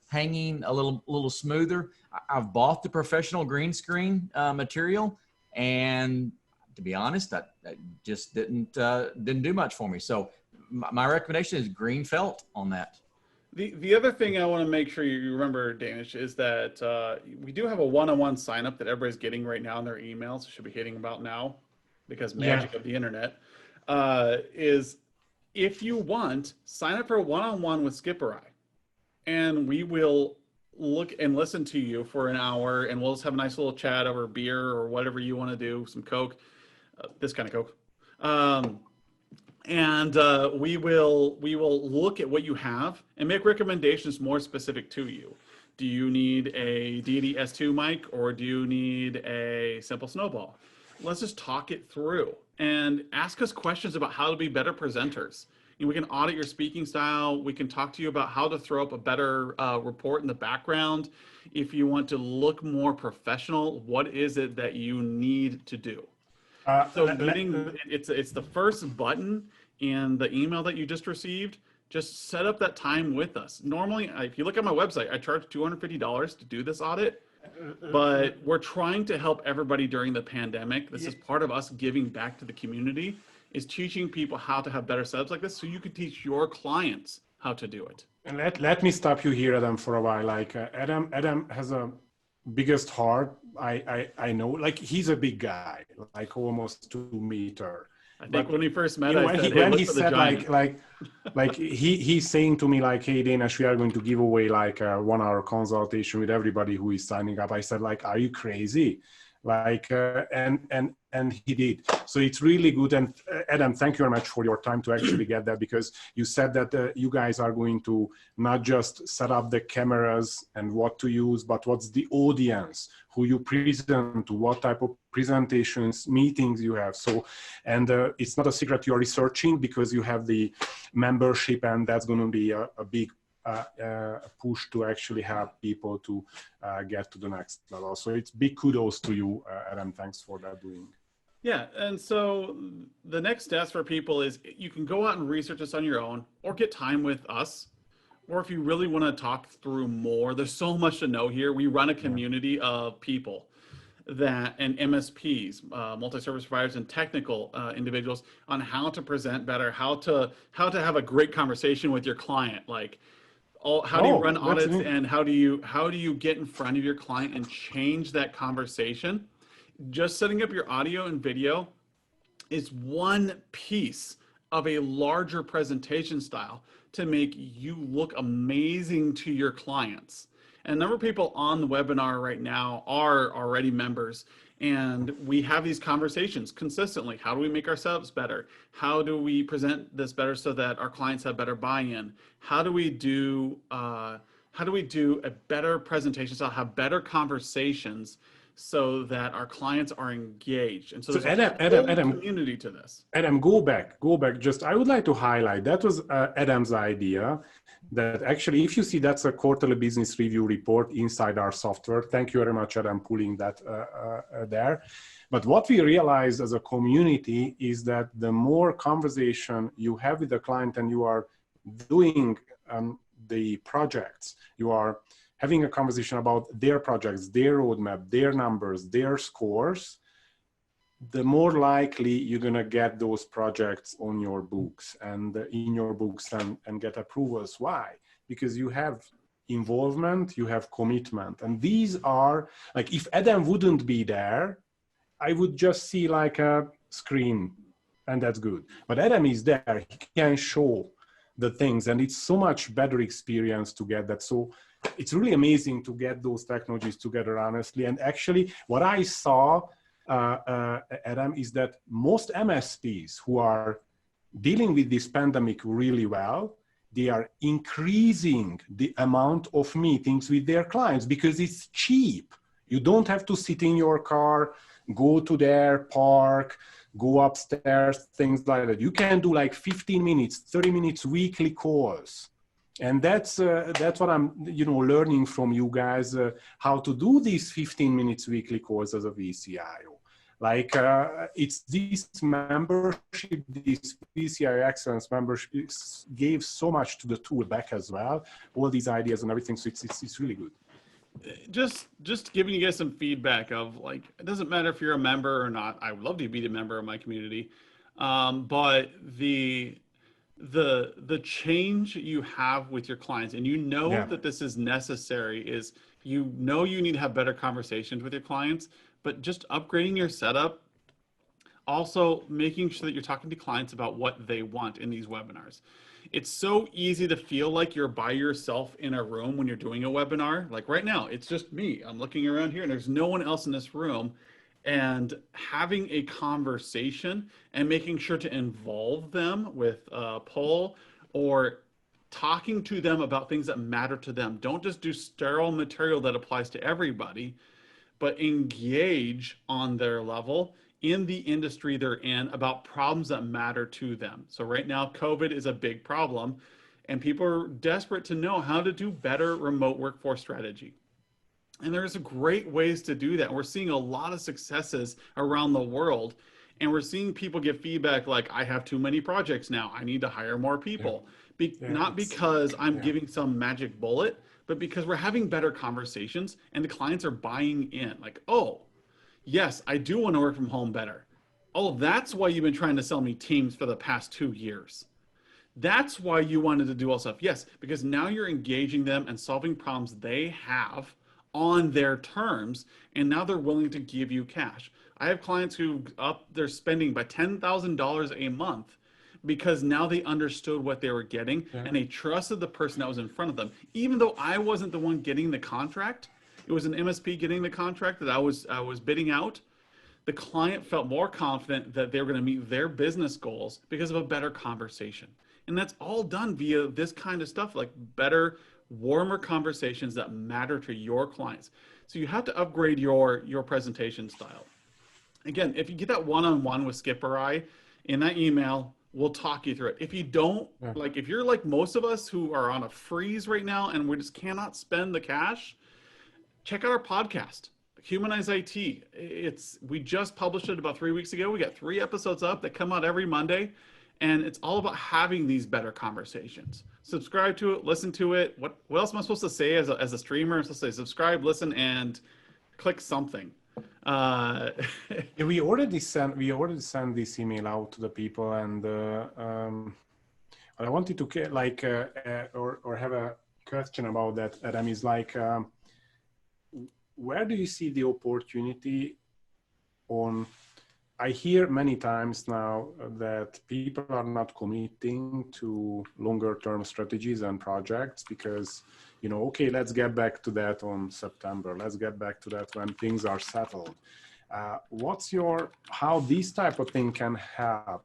hanging a little smoother. I've bought the professional green screen material, and to be honest, that just didn't do much for me. So my recommendation is green felt on that. The other thing I want to make sure you remember, Danish, is that we do have a one-on-one sign up that everybody's getting right now in their emails. Should be hitting about now because magic of the internet is if you want, sign up for a one-on-one with Skip or I, and we will look and listen to you for an hour, and we'll just have a nice little chat over beer or whatever you want to do, some Coke, this kind of Coke. And we will look at what you have and make recommendations more specific to you. Do you need a Deity S2 mic or do you need a simple snowball? Let's just talk it through and ask us questions about how to be better presenters. And we can audit your speaking style. We can talk to you about how to throw up a better report in the background. If you want to look more professional, what is it that you need to do? So it's the first button in the email that you just received. Just set up that time with us. Normally, if you look at my website, I charge $250 to do this audit, but we're trying to help everybody during the pandemic. This is part of us giving back to the community, is teaching people how to have better setups like this so you can teach your clients how to do it. And let me stop you here, Adam, for a while. Like Adam has a biggest heart. I know, like he's a big guy, like almost 2 meters. I think when we first met, when he said like he's saying to me like, hey Danish, we are going to give away like a 1-hour consultation with everybody who is signing up. I said like, are you crazy? Like and he did. So it's really good. And Adam, thank you very much for your time to actually get that, because you said that you guys are going to not just set up the cameras and what to use, but what's the audience, who you present to, what type of presentations, meetings you have. So, and it's not a secret you are researching, because you have the membership, and that's going to be a big push to actually have people to get to the next level. So it's big kudos to you, Adam. Thanks for that doing. Yeah, and so the next steps for people is you can go out and research this on your own, or get time with us. Or if you really want to talk through more, there's so much to know here. We run a community of people. that, and MSPs, multi-service providers, and technical individuals on how to present better, how to have a great conversation with your client, like how do you run audits, and how do you get in front of your client and change that conversation. Just setting up your audio and video is one piece of a larger presentation style to make you look amazing to your clients. And a number of people on the webinar right now are already members, and we have these conversations consistently. How do we make our setups better? How do we present this better so that our clients have better buy-in? How do we do a better presentation style, have better conversations so that our clients are engaged? And so there's a whole community to this. Adam, go back. Just, I would like to highlight, that was Adam's idea, that actually, if you see, that's a quarterly business review report inside our software. Thank you very much, Adam, pulling that there. But what we realize as a community is that the more conversation you have with the client and you are doing the projects, you are having a conversation about their projects, their roadmap, their numbers, their scores, the more likely you're going to get those projects on your books and in your books and get approvals. Why? Because you have involvement, you have commitment. And these are, like, if Adam wouldn't be there, I would just see like a screen, and that's good. But Adam is there, he can show the things, and it's so much better experience to get that. So it's really amazing to get those technologies together, honestly. And actually, what I saw, Adam, is that most MSPs who are dealing with this pandemic really well, they are increasing the amount of meetings with their clients because it's cheap. You don't have to sit in your car, go to their park, go upstairs, things like that. You can do like 15 minutes, 30 minutes weekly calls. And that's what I'm, learning from you guys, how to do these 15 minutes weekly calls as a VCIO. Like it's this membership, this VCIO Excellence membership gave so much to the tool back as well, all these ideas and everything. So it's really good. Just giving you guys some feedback of, like, it doesn't matter if you're a member or not. I would love to be a member of my community, but the change you have with your clients, and that this is necessary, is you need to have better conversations with your clients, but just upgrading your setup, also making sure that you're talking to clients about what they want in these webinars. It's so easy to feel like you're by yourself in a room when you're doing a webinar. Like right now, it's just me. I'm looking around here and there's no one else in this room. And having a conversation and making sure to involve them with a poll or talking to them about things that matter to them. Don't just do sterile material that applies to everybody, but engage on their level in the industry they're in about problems that matter to them. So right now, COVID is a big problem, and people are desperate to know how to do better remote workforce strategy. And there's great ways to do that. We're seeing a lot of successes around the world, and we're seeing people give feedback like, I have too many projects now, I need to hire more people. Not because I'm giving some magic bullet, but because we're having better conversations and the clients are buying in. Like, oh, yes, I do want to work from home better. Oh, that's why you've been trying to sell me Teams for the past 2 years. That's why you wanted to do all stuff. Yes, because now you're engaging them and solving problems they have on their terms, and now they're willing to give you cash. I have clients who up their spending by $10,000 a month because now they understood what they were getting and they trusted the person that was in front of them. Even though I wasn't the one getting the contract, it was an MSP getting the contract that I was bidding out. The client felt more confident that they were going to meet their business goals because of a better conversation. And that's all done via this kind of stuff, like better, warmer conversations that matter to your clients. So you have to upgrade your presentation style. Again, if you get that one-on-one with Skip or I, in that email, we'll talk you through it. If you don't, like if you're like most of us who are on a freeze right now and we just cannot spend the cash, check out our podcast, Humanize IT. We just published it about 3 weeks ago. We got 3 episodes up that come out every Monday, and it's all about having these better conversations. Subscribe to it, listen to it. What else am I supposed to say as a streamer? I'm supposed to say subscribe, listen, and click something. Yeah, we already sent this email out to the people, and I wanted to or have a question about that. Adam, is like, where do you see the opportunity on? I hear many times now that people are not committing to longer term strategies and projects because, okay, let's get back to that on September. Let's get back to that when things are settled. How this type of thing can help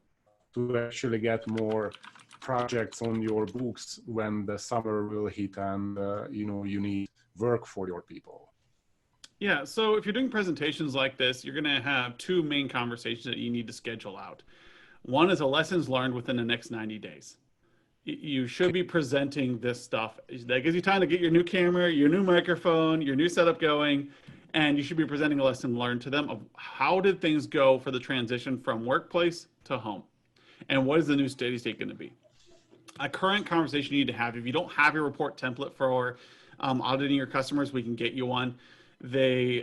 to actually get more projects on your books when the summer will hit and, you need work for your people? Yeah, so if you're doing presentations like this, you're going to have two main conversations that you need to schedule out. One is a lessons learned within the next 90 days. You should be presenting this stuff. That gives you time to get your new camera, your new microphone, your new setup going, and you should be presenting a lesson learned to them of how did things go for the transition from workplace to home, and what is the new steady state going to be. A current conversation you need to have. If you don't have your report template for auditing your customers, we can get you one. You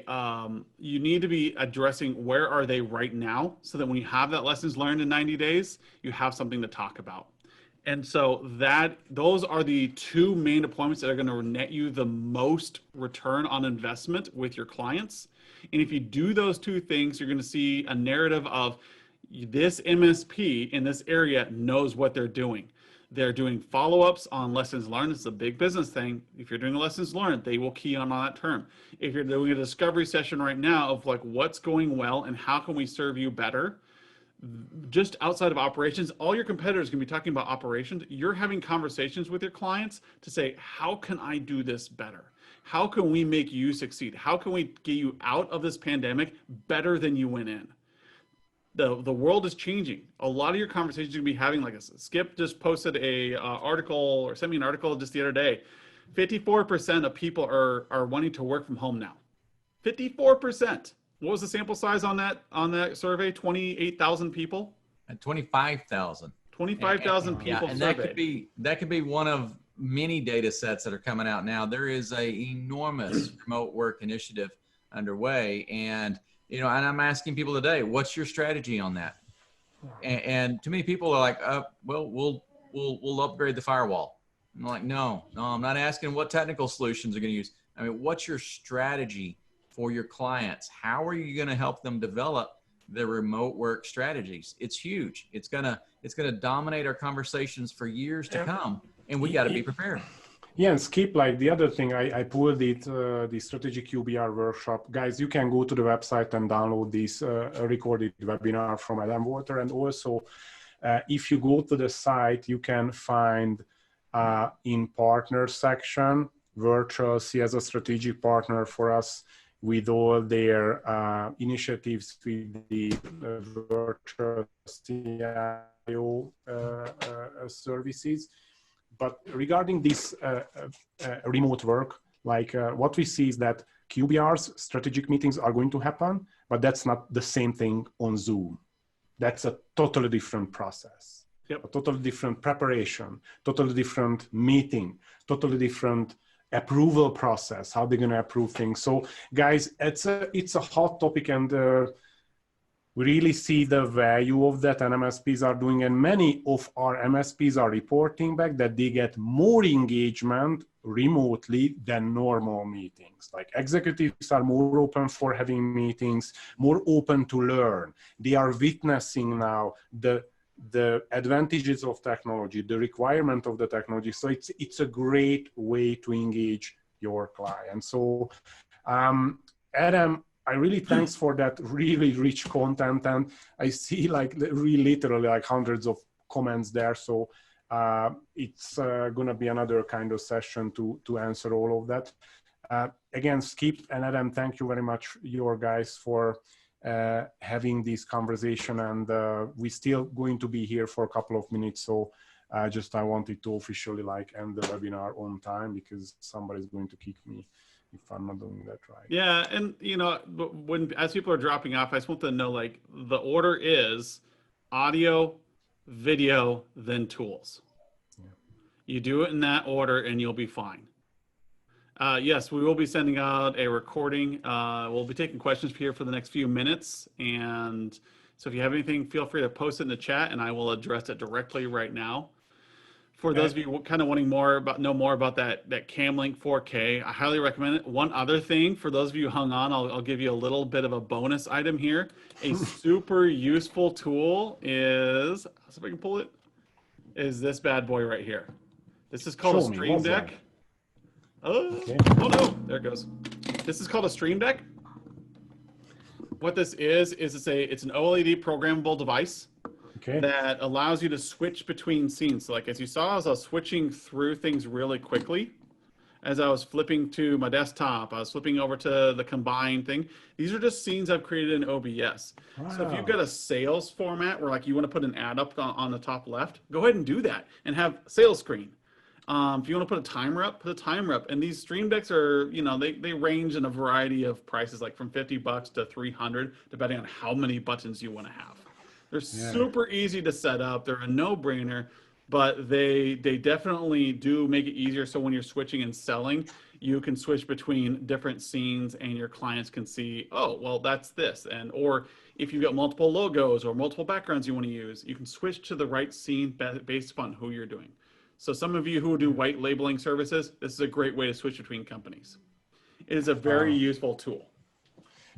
need to be addressing where are they right now, so that when you have that lessons learned in 90 days, you have something to talk about. And so those are the two main deployments that are going to net you the most return on investment with your clients. And if you do those two things, you're going to see a narrative of this MSP in this area knows what they're doing. They're doing follow-ups on lessons learned. It's a big business thing. If you're doing lessons learned, they will key on that term. If you're doing a discovery session right now of like what's going well and how can we serve you better, just outside of operations, all your competitors can be talking about operations. You're having conversations with your clients to say, how can I do this better? How can we make you succeed? How can we get you out of this pandemic better than you went in? The world is changing. A lot of your conversations you're gonna be having, like Skip just posted a article or sent me an article just the other day. 54% of people are wanting to work from home now. 54%. What was the sample size on that survey? 28,000 people. 25,000. 25,000 people. Yeah, and that could be one of many data sets that are coming out now. There is a enormous remote work initiative underway, and and I'm asking people today, what's your strategy on that? And too many people are like, well, we'll upgrade the firewall. I'm like, no, I'm not asking what technical solutions are going to use. I mean, what's your strategy for your clients? How are you going to help them develop the remote work strategies? It's huge. It's gonna dominate our conversations for years to come, and we got to be prepared. Yeah, and Skip, like the other thing, I pulled it, the strategic QBR workshop. Guys, you can go to the website and download this recorded webinar from Adam Walter. And also, if you go to the site, you can find in partner section, Virtual as a strategic partner for us with all their initiatives with the virtual CIO services. But regarding this remote work, like what we see is that QBRs, strategic meetings, are going to happen, but that's not the same thing on Zoom. That's a totally different process. Yep. A totally different preparation, totally different meeting, totally different approval process, how they're going to approve things. So guys, it's a hot topic, and we really see the value of that, and MSPs are doing, and many of our MSPs are reporting back that they get more engagement remotely than normal meetings. Like executives are more open for having meetings, more open to learn. They are witnessing now the advantages of technology, the requirement of the technology. So it's a great way to engage your clients. So Adam, I really thanks for that really rich content, and I see like literally like hundreds of comments there. So it's gonna be another kind of session to answer all of that. Again, Skip and Adam, thank you very much, your guys, for having this conversation, and we're still going to be here for a couple of minutes. So I wanted to officially like end the webinar on time, because somebody's going to kick me if I'm not doing that right. Yeah, and as people are dropping off, I just want to know, like, the order is audio, video, then tools. Yeah. You do it in that order and you'll be fine. Yes, we will be sending out a recording. We'll be taking questions here for the next few minutes. And so if you have anything, feel free to post it in the chat and I will address it directly right now. For those of you kind of wanting know more about that CamLink 4K, I highly recommend it. One other thing, for those of you who hung on, I'll give you a little bit of a bonus item here. A super useful tool is, let's see if I can pull it, is this bad boy right here. This is called a Stream Deck. Oh, okay. Oh no, there it goes. This is called a Stream Deck. What this is it's an OLED programmable device. Okay. That allows you to switch between scenes. So like as you saw, as I was switching through things really quickly, as I was flipping to my desktop, I was flipping over to the combined thing. These are just scenes I've created in OBS. Wow. So if you've got a sales format where like you want to put an ad up on the top left, go ahead and do that and have sales screen. If you want to put a timer up, put a timer up. And these Stream Decks are, you know, they range in a variety of prices, like from $50 to $300, depending on how many buttons you want to have. They're super easy to set up. They're a no-brainer, but they definitely do make it easier. So when you're switching and selling, you can switch between different scenes and your clients can see, oh, well, that's this. And or if you've got multiple logos or multiple backgrounds you want to use, you can switch to the right scene based upon who you're doing. So some of you who do white labeling services, this is a great way to switch between companies. It is a very useful tool.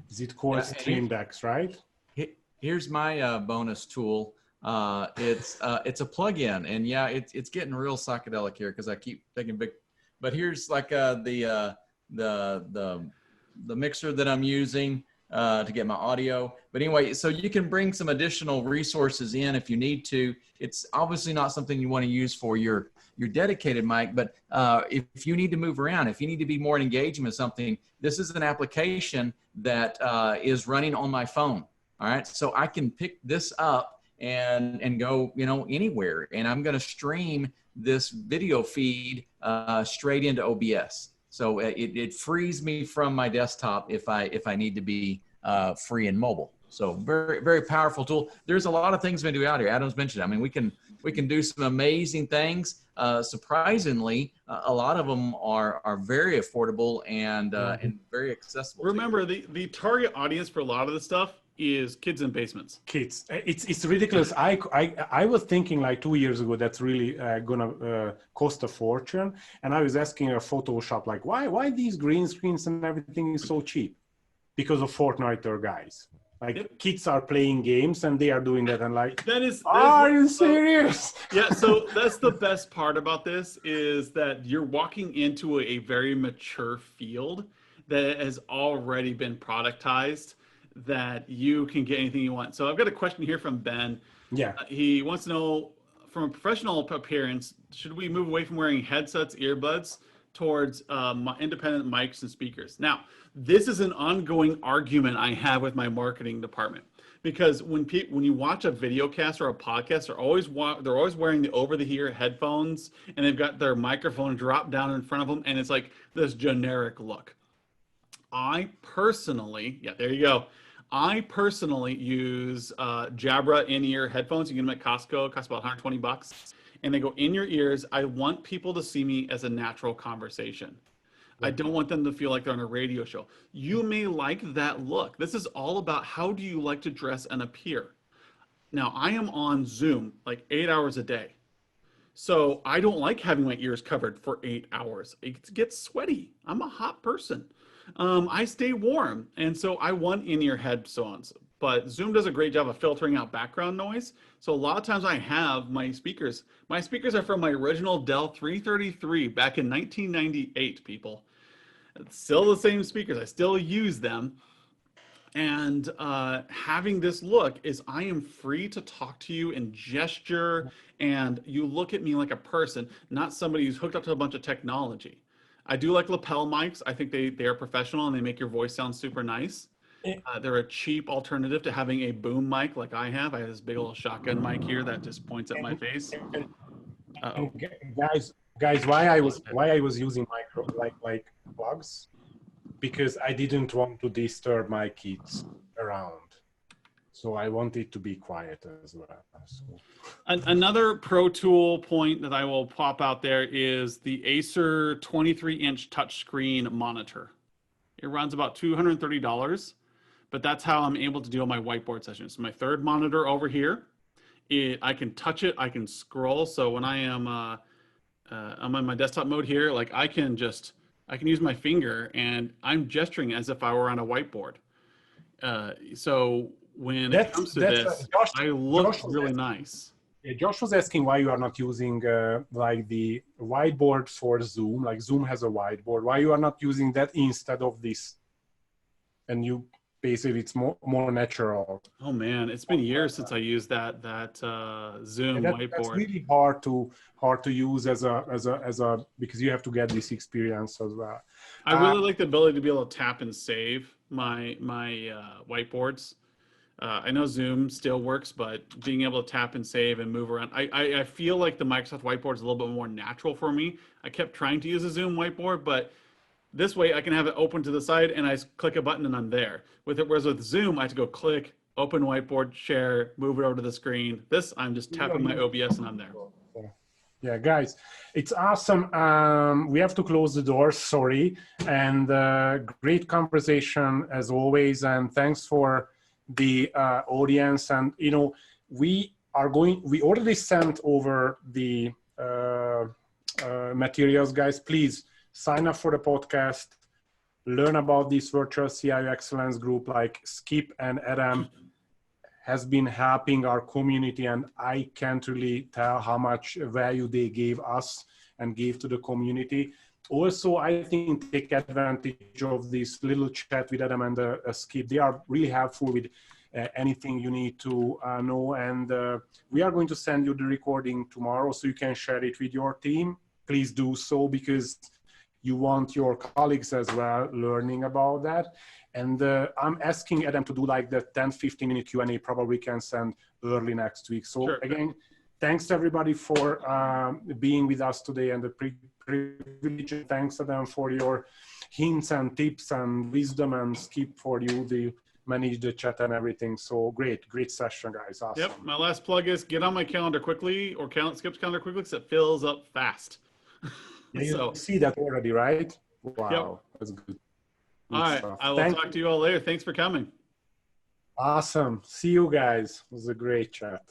Is it called Stream Decks, right? Here's my bonus tool. It's a plug-in, and yeah, it's getting real psychedelic here because I keep taking big. But here's like the mixer that I'm using to get my audio. But anyway, so you can bring some additional resources in if you need to. It's obviously not something you want to use for your dedicated mic, but if you need to move around, if you need to be more engaging with something, this is an application that is running on my phone. All right, so I can pick this up and go, you know, anywhere, and I'm going to stream this video feed straight into OBS. So it frees me from my desktop if I need to be free and mobile. So very, very powerful tool. There's a lot of things we can do out here. Adam's mentioned, I mean, we can do some amazing things. Surprisingly, a lot of them are very affordable and very accessible. Remember, the target audience for a lot of this stuff is kids in basements. Kids. It's ridiculous. I was thinking like 2 years ago that's really gonna cost a fortune, and I was asking a Photoshop like why these green screens and everything is so cheap? Because of Fortnite guys. Like kids are playing games and they are doing that, and like are you serious? Yeah, so that's the best part about this is that you're walking into a very mature field that has already been productized, that you can get anything you want. So I've got a question here from Ben. Yeah. He wants to know, from a professional appearance, should we move away from wearing headsets, earbuds, towards independent mics and speakers? Now, this is an ongoing argument I have with my marketing department, because when you watch a video cast or a podcast, they're always wearing the over-the-ear headphones, and they've got their microphone dropped down in front of them, and it's like this generic look. I personally, there you go. I personally use Jabra in-ear headphones. You can get them at Costco. It costs about $120, and they go in your ears. I want people to see me as a natural conversation. I don't want them to feel like they're on a radio show. You may like that look. This is all about how do you like to dress and appear. Now, I am on Zoom like 8 hours a day. So I don't like having my ears covered for 8 hours. It gets sweaty. I'm a hot person. I stay warm, and so I want in-ear headphones. But Zoom does a great job of filtering out background noise. So a lot of times I have my speakers. My speakers are from my original Dell 333 back in 1998, people. It's still the same speakers. I still use them. And having this look is I am free to talk to you and gesture, and you look at me like a person, not somebody who's hooked up to a bunch of technology. I do like lapel mics. I think they are professional and they make your voice sound super nice. They're a cheap alternative to having a boom mic like I have. I have this big old shotgun mic here that just points at my face. Uh-oh. Guys, why I was using micro like plugs, because I didn't want to disturb my kids around. So I want it to be quiet as well. So. Another Pro Tool point that I will pop out there is the Acer 23-inch touchscreen monitor. It runs about $230, but that's how I'm able to do all my whiteboard sessions. My third monitor over here, I can touch it, I can scroll. So when I am I'm in my desktop mode here, like I can use my finger and I'm gesturing as if I were on a whiteboard. So when it comes to this, Josh, I look really nice. Yeah, Josh was asking why you are not using like the whiteboard for Zoom. Like Zoom has a whiteboard. Why you are not using that instead of this? And you basically it's more natural. Oh man, it's been years since I used that Zoom whiteboard. That's really hard to use as a because you have to get this experience as well. I really like the ability to be able to tap and save my whiteboards. I know Zoom still works, but being able to tap and save and move around, I feel like the Microsoft Whiteboard is a little bit more natural for me. I kept trying to use a Zoom whiteboard, but this way I can have it open to the side and I click a button and I'm there. Whereas with Zoom, I have to go click, open whiteboard, share, move it over to the screen. This, I'm just tapping my OBS and I'm there. Yeah, guys, it's awesome. We have to close the doors, sorry. And great conversation as always. And thanks for the audience. And, you know, we already sent over the materials, guys. Please sign up for the podcast, learn about this virtual CIO excellence group. Like Skip and Adam has been helping our community, and I can't really tell how much value they gave us and gave to the community. Also, I think take advantage of this little chat with Adam and Skip. They are really helpful with anything you need to know. And we are going to send you the recording tomorrow so you can share it with your team. Please do so because you want your colleagues as well learning about that. And I'm asking Adam to do like the 10-15 minute Q&A, probably can send early next week. So sure. Again, thanks everybody for being with us today and the privilege. Thanks Adam for your hints and tips and wisdom, and Skip for you to manage the chat and everything. So great session, guys. Awesome. Yep, my last plug is get on my calendar quickly, or Skip's calendar quickly, because it fills up fast. Yeah, you see that already, right? Wow, yep. That's good. All right, I will talk to you all later. Thanks for coming. Awesome. See you guys. It was a great chat.